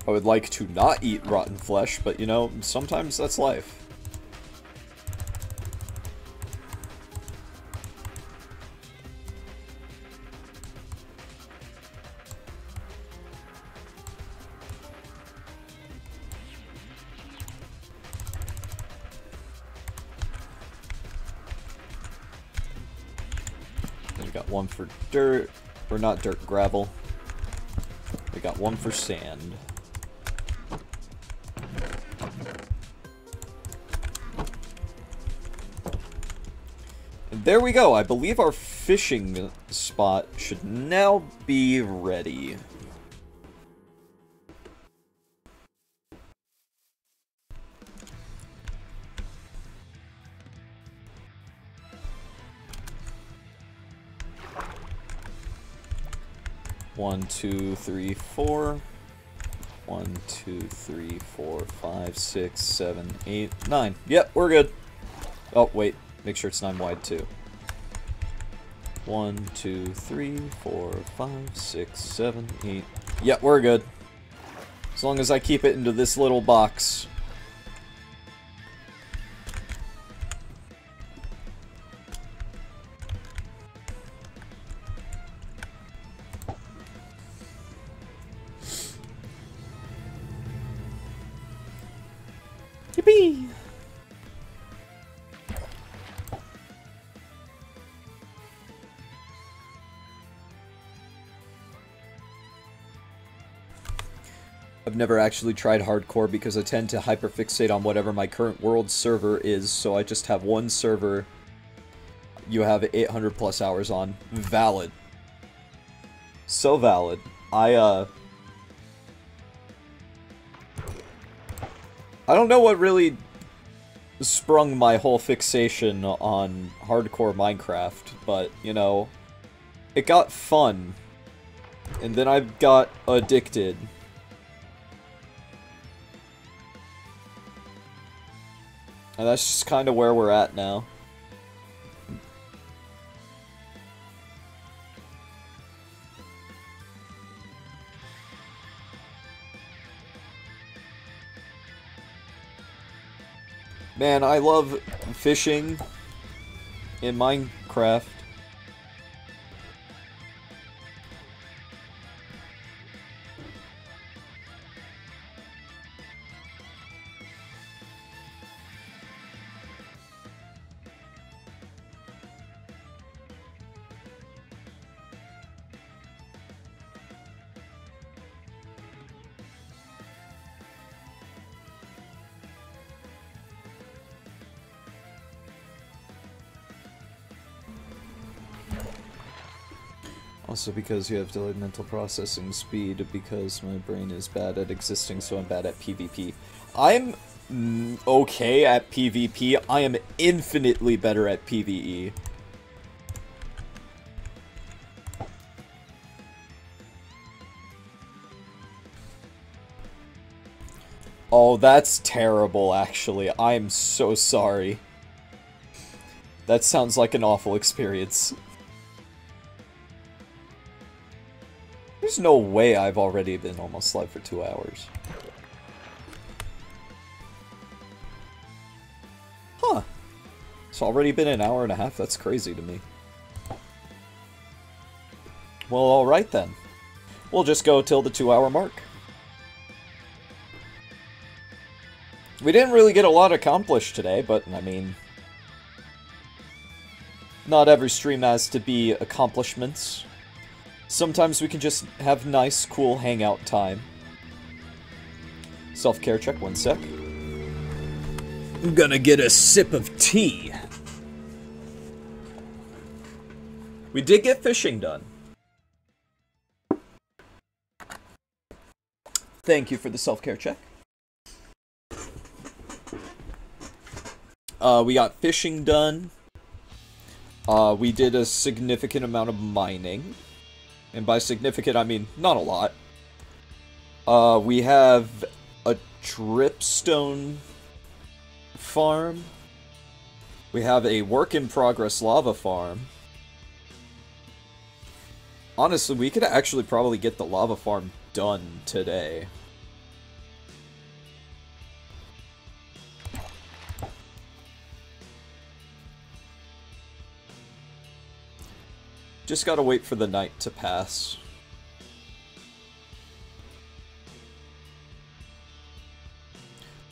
S1: I would like to not eat rotten flesh, but you know, sometimes that's life. got one for dirt, or not dirt, gravel. We got one for sand. And there we go. I believe our fishing spot should now be ready. One, two, three, four. 1, 2, 3, 4, 5, 6, 7, 8, 9. Yep, we're good. Oh, wait. Make sure it's 9 wide, too. 1, 2, 3, 4, 5, 6, 7, 8. Yep, we're good. As long as I keep it into this little box. Yippee! I've never actually tried hardcore because I tend to hyperfixate on whatever my current world server is, so I just have one server you have 800 plus hours on. Valid. So valid. I don't know what really sprung my whole fixation on hardcore Minecraft, but, you know, it got fun. And then I got addicted. And that's just kind of where we're at now. Man, I love fishing in Minecraft. Also because you have delayed mental processing speed, because my brain is bad at existing, so I'm bad at PvP. I'm okay at PvP. I am infinitely better at PvE. Oh, that's terrible, actually. I'm so sorry. That sounds like an awful experience. There's no way I've already been almost live for 2 hours. Huh. It's already been an hour and a half? That's crazy to me. Well, alright then. We'll just go till the 2-hour mark. We didn't really get a lot accomplished today, but, I mean... not every stream has to be accomplishments. Sometimes we can just have nice, cool hangout time. Self-care check, 1 sec. I'm gonna get a sip of tea. We did get fishing done. Thank you for the self-care check. We got fishing done. We did a significant amount of mining. And by significant, I mean not a lot. We have a dripstone farm. We have a work-in-progress lava farm. Honestly, we could actually probably get the lava farm done today. Just gotta wait for the night to pass.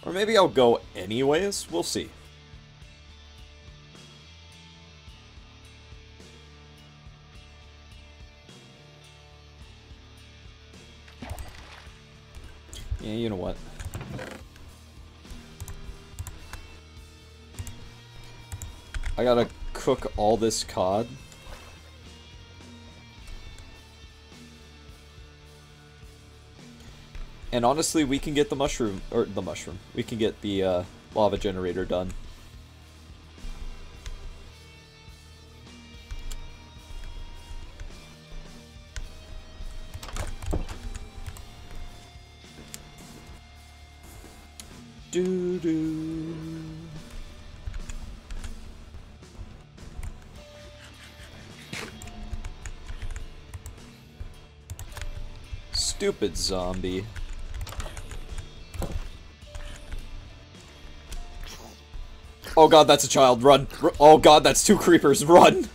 S1: Or maybe I'll go anyways, we'll see. Yeah, you know what? I gotta cook all this cod. And honestly, we can get the mushroom, we can get the lava generator done. Doo-doo. Stupid zombie. Oh god, that's a child. Run. Oh god, that's 2 creepers. Run.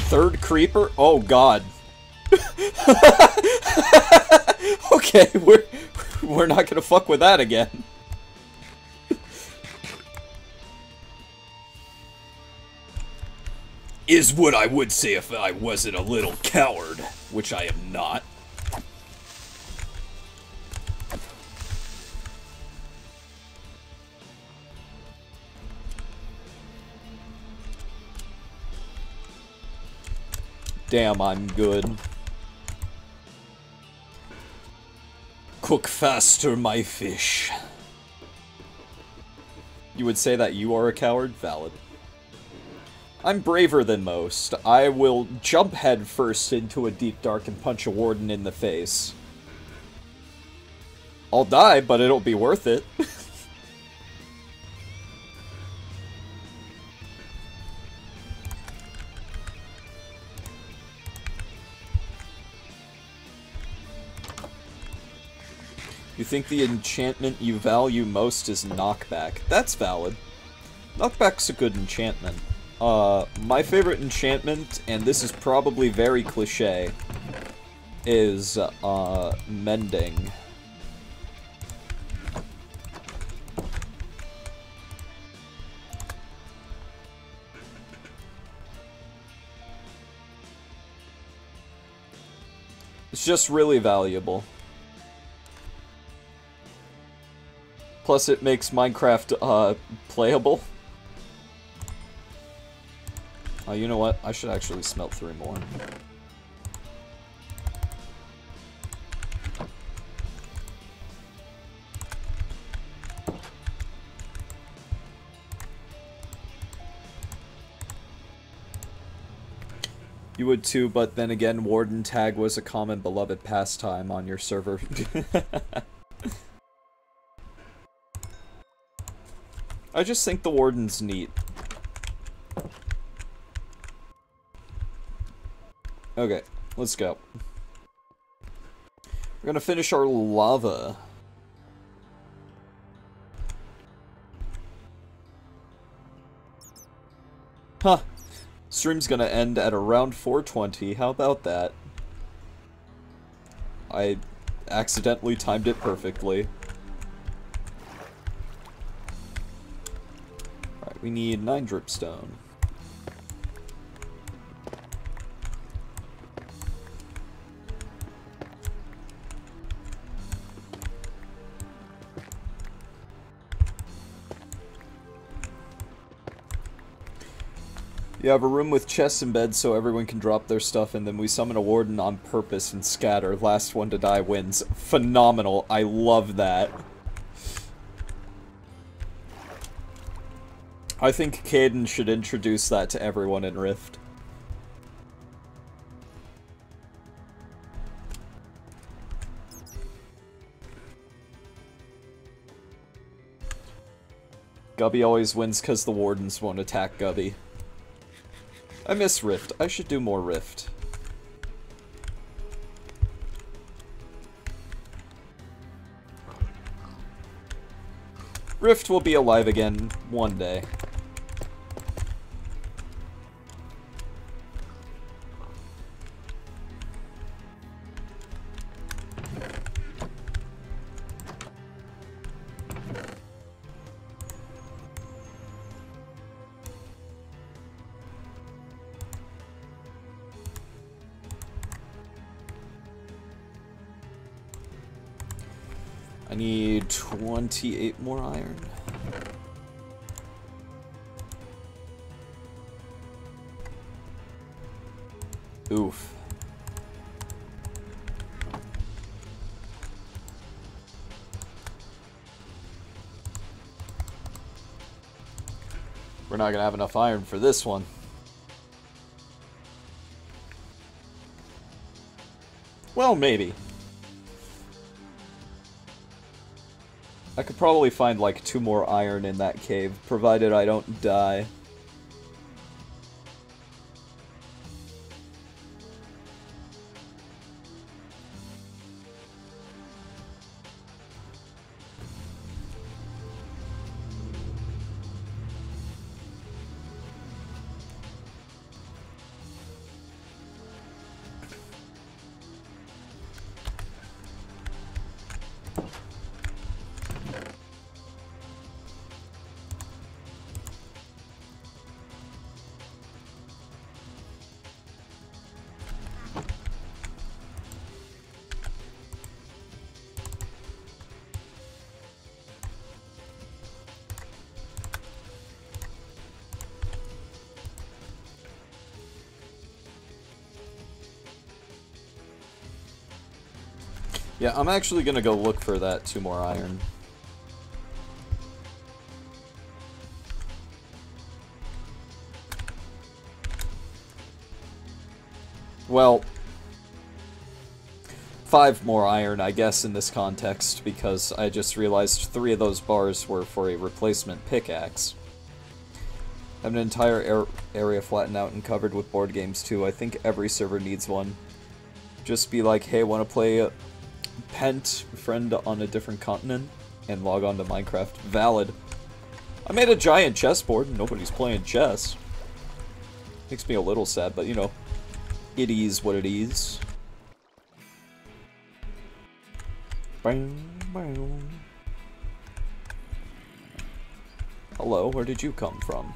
S1: Third creeper? Oh god. Okay, we're not gonna fuck with that again. Is what I would say if I wasn't a little coward, which I am not. Damn, I'm good. Cook faster, my fish. You would say that you are a coward? Valid. I'm braver than most. I will jump head first into a deep dark and punch a warden in the face. I'll die, but it'll be worth it. You think the enchantment you value most is knockback. That's valid. Knockback's a good enchantment. My favorite enchantment, and this is probably very cliché, is, mending. It's just really valuable. Plus it makes Minecraft, playable. Oh, you know what? I should actually smelt 3 more. You would too, but then again, Warden Tag was a common beloved pastime on your server. I just think the Warden's neat. Okay, let's go. We're gonna finish our lava. Huh. Stream's gonna end at around 4:20. How about that? I accidentally timed it perfectly. Alright, we need 9 dripstone. You have a room with chests and beds so everyone can drop their stuff, and then we summon a warden on purpose and scatter. Last one to die wins. Phenomenal. I love that. I think Caden should introduce that to everyone in Rift. Gubby always wins because the wardens won't attack Gubby. I miss Rift. I should do more Rift. Rift will be alive again one day. I need 28 more iron. Oof. We're not gonna have enough iron for this one. Well, maybe. I could probably find like 2 more iron in that cave, provided I don't die. Yeah, I'm actually gonna go look for that 2 more iron. Well, 5 more iron, I guess, in this context, because I just realized 3 of those bars were for a replacement pickaxe. I have an entire area flattened out and covered with board games, too. I think every server needs one. Just be like, hey, wanna play Pent, friend on a different continent, and log on to Minecraft. Valid. I made a giant chessboard, and nobody's playing chess. Makes me a little sad, but you know, it is what it is. Hello, where did you come from?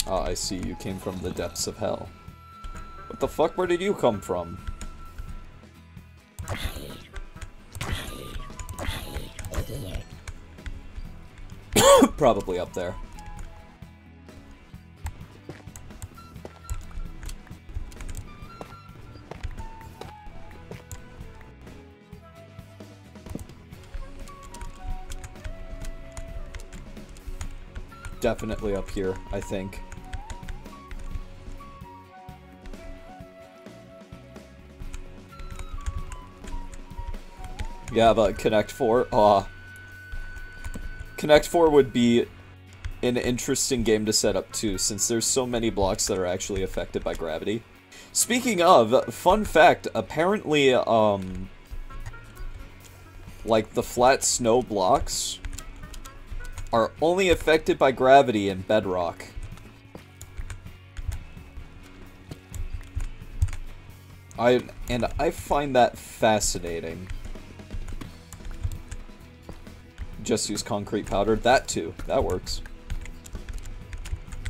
S1: Ah, I see, you came from the depths of hell. What the fuck, where did you come from? Probably up there. Definitely up here, I think. Yeah, but Connect 4, Connect 4 would be an interesting game to set up too, since there's so many blocks that are actually affected by gravity. Speaking of, fun fact, apparently, like, the flat snow blocks are only affected by gravity in Bedrock. I find that fascinating. Just use concrete powder. That too. That works.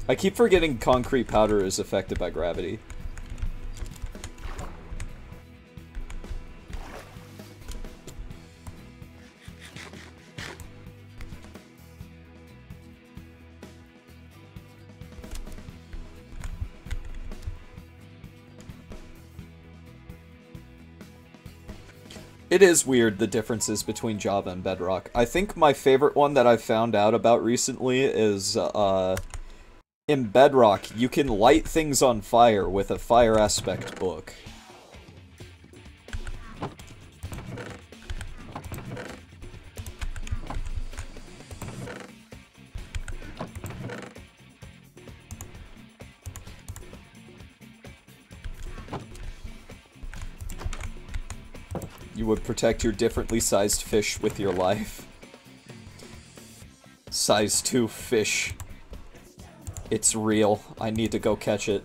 S1: I keep forgetting concrete powder is affected by gravity. It is weird, the differences between Java and Bedrock. I think my favorite one that I've found out about recently is, in Bedrock, you can light things on fire with a fire aspect book. You would protect your differently sized fish with your life. Size 2 fish. It's real. I need to go catch it.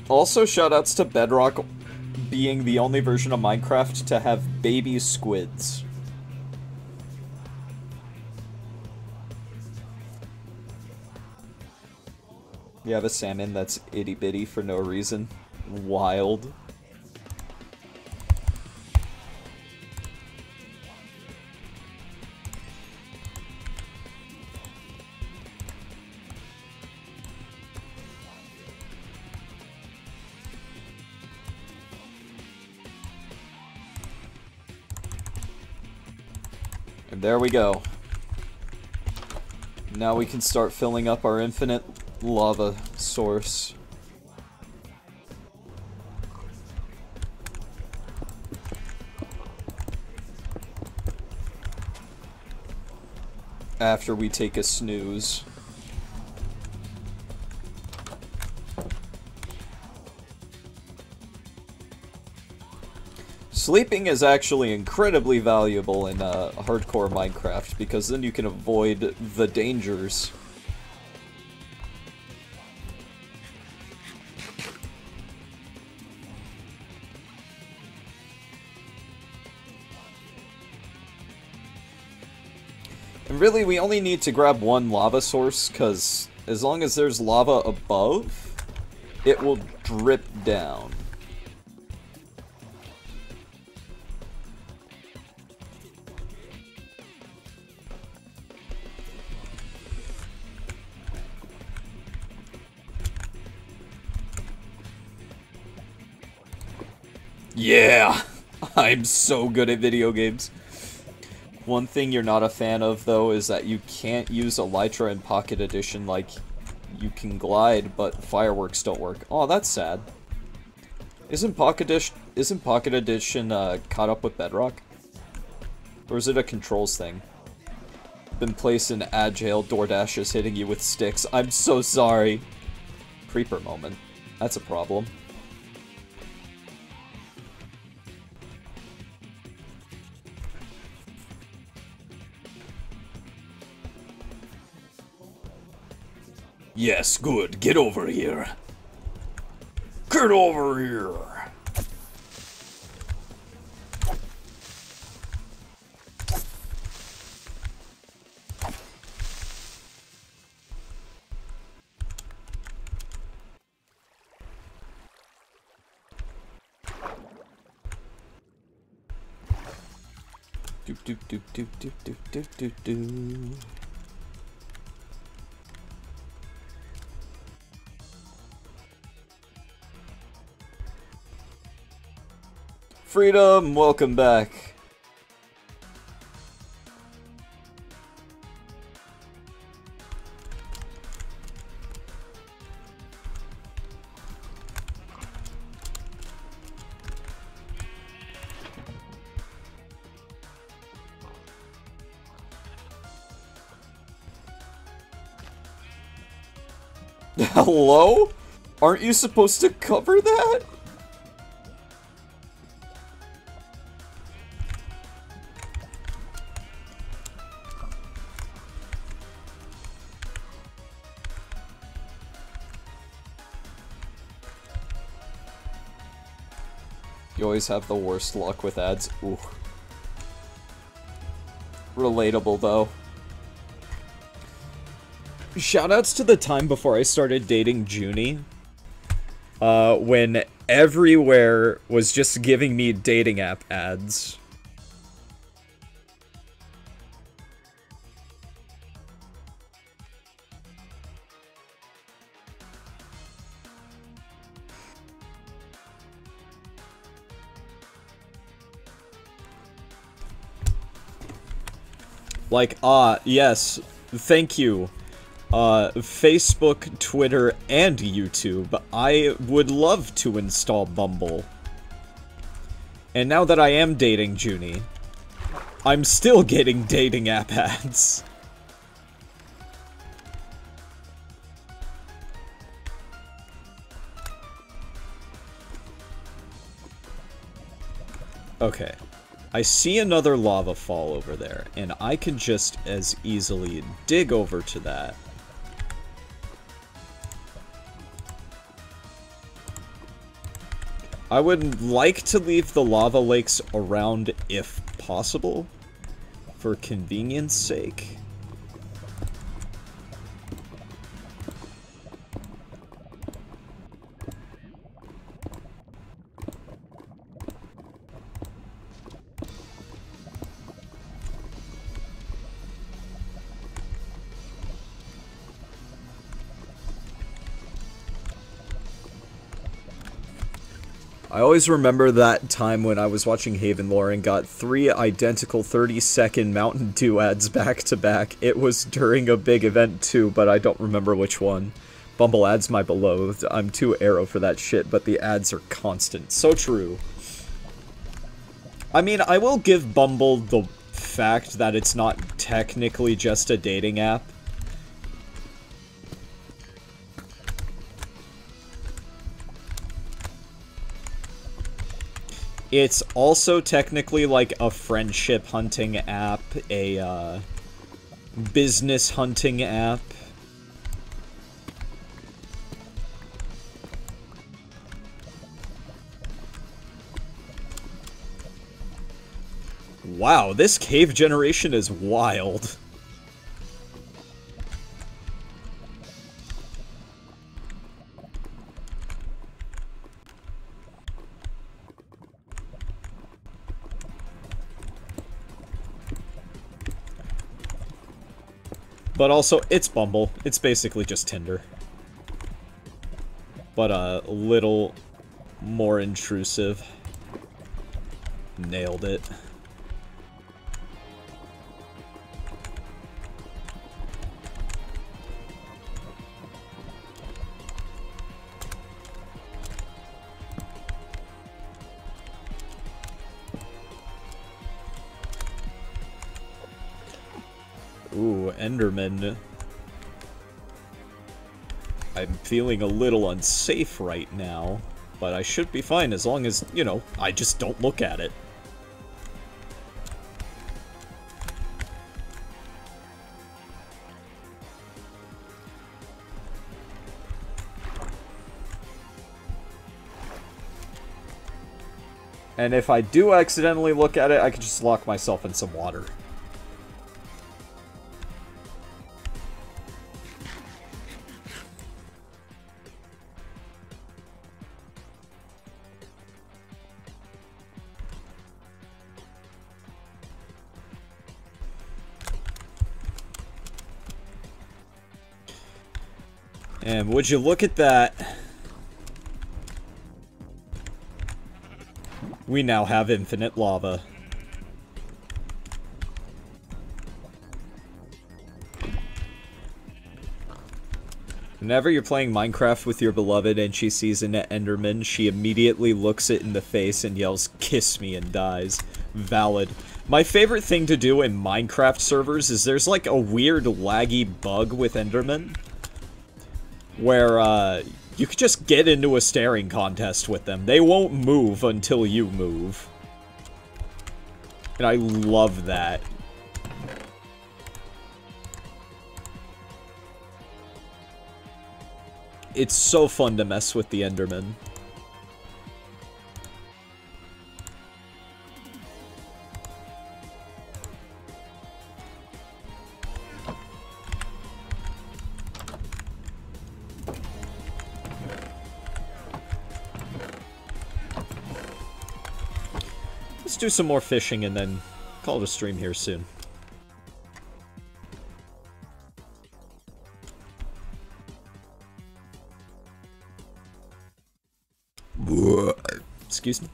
S1: Also, shoutouts to Bedrock being the only version of Minecraft to have baby squids. You have a salmon that's itty-bitty for no reason. Wild. And there we go. Now we can start filling up our infinite lava source. After we take a snooze. Sleeping is actually incredibly valuable in hardcore Minecraft, because then you can avoid the dangers. And really, we only need to grab one lava source, because as long as there's lava above, it will drip down. Yeah! I'm so good at video games. One thing you're not a fan of, though, is that you can't use Elytra in Pocket Edition. Like, you can glide, but fireworks don't work. Oh, that's sad. Isn't Pocket Edition caught up with Bedrock? Or is it a controls thing? Been placed in Agile, DoorDash is hitting you with sticks. I'm so sorry. Creeper moment. That's a problem. Yes, good. Get over here. Get over here. Doop doop doop doop doop doop doop doop doop. Freedom, welcome back. Hello? Aren't you supposed to cover that? You always have the worst luck with ads. Ooh. Relatable, though. Shoutouts to the time before I started dating Junie. When everywhere was just giving me dating app ads. Like, yes, thank you. Facebook, Twitter, and YouTube. I would love to install Bumble. And now that I am dating Junie, I'm still getting dating app ads. Okay. I see another lava fall over there, and I can just as easily dig over to that. I would like to leave the lava lakes around if possible, for convenience sake. I always remember that time when I was watching Haven Lore and got 3 identical 30-second Mountain Dew ads back to back. It was during a big event too, but I don't remember which one. Bumble ads my beloved. I'm too arrow for that shit, but the ads are constant. So true. I mean, I will give Bumble the fact that it's not technically just a dating app. It's also technically like a friendship hunting app, a business hunting app. Wow, this cave generation is wild. But also, it's Bumble. It's basically just Tinder. But a little more intrusive. Nailed it. Ooh, Enderman. I'm feeling a little unsafe right now, but I should be fine as long as, you know, I just don't look at it. And if I do accidentally look at it, I can just lock myself in some water. And would you look at that? We now have infinite lava. Whenever you're playing Minecraft with your beloved and she sees an Enderman, she immediately looks it in the face and yells, "Kiss me," and dies. Valid. My favorite thing to do in Minecraft servers is there's like a weird laggy bug with Enderman, where, you could just get into a staring contest with them. They won't move until you move. And I love that. It's so fun to mess with the Enderman. Let's do some more fishing and then call it a stream here soon. Excuse me.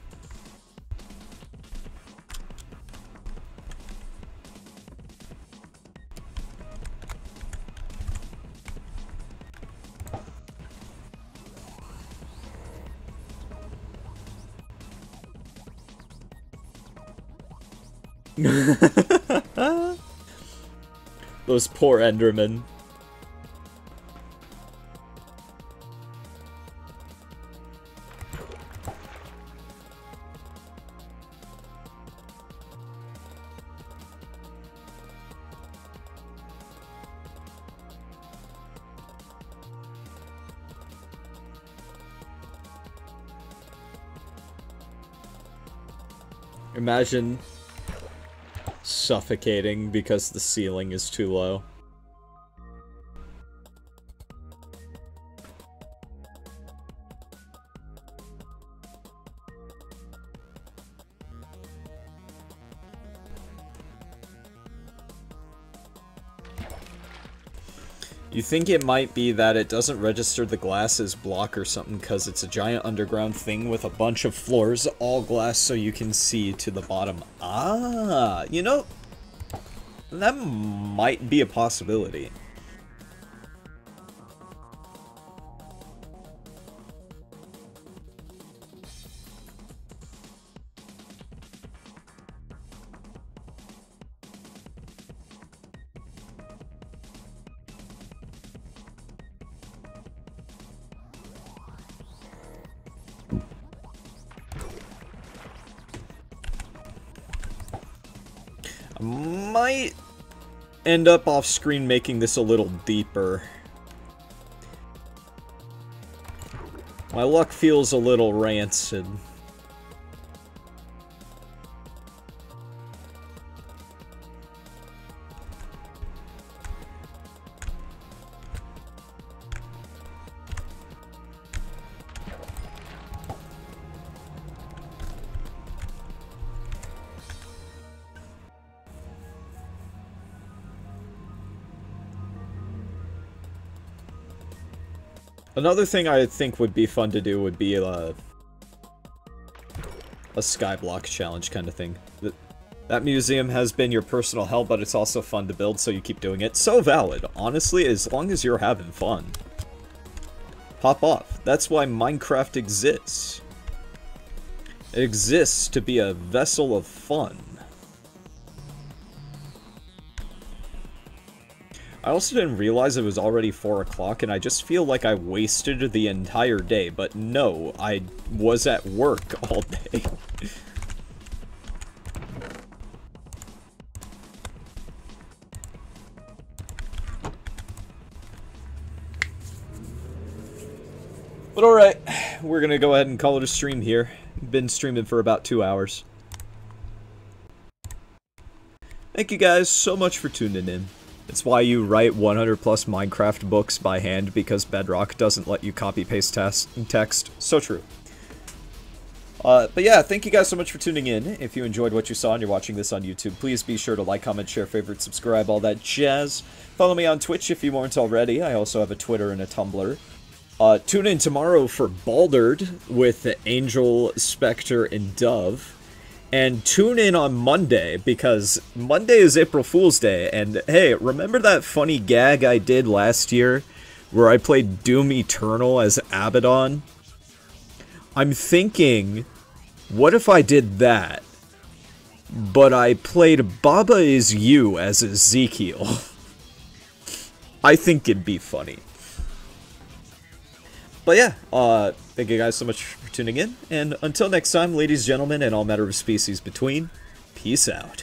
S1: Those poor Endermen. Imagine suffocating because the ceiling is too low. You think it might be that it doesn't register the glass as block or something because it's a giant underground thing with a bunch of floors, all glass, so you can see to the bottom. Ah, you know, that might be a possibility. I might end up off screen making this a little deeper. My luck feels a little rancid. Another thing I think would be fun to do would be a skyblock challenge kind of thing. That museum has been your personal hell, but it's also fun to build, so you keep doing it. So valid, honestly, as long as you're having fun. Pop off. That's why Minecraft exists. It exists to be a vessel of fun. I also didn't realize it was already 4 o'clock, and I just feel like I wasted the entire day, but no, I was at work all day. But alright, we're gonna go ahead and call it a stream here. Been streaming for about 2 hours. Thank you guys so much for tuning in. It's why you write 100 plus Minecraft books by hand, because Bedrock doesn't let you copy-paste text. So true. But yeah, thank you guys so much for tuning in. If you enjoyed what you saw and you're watching this on YouTube, please be sure to like, comment, share, favorite, subscribe, all that jazz. Follow me on Twitch if you weren't already. I also have a Twitter and a Tumblr. Tune in tomorrow for Baldered with Angel, Spectre, and Dove. And tune in on Monday, because Monday is April Fool's Day, and hey, remember that funny gag I did last year, where I played Doom Eternal as Abaddon? I'm thinking, what if I did that, but I played Baba Is You as Ezekiel? I think it'd be funny. But yeah, thank you guys so much for tuning in, and until next time, ladies, gentlemen, and all matter of species between, peace out.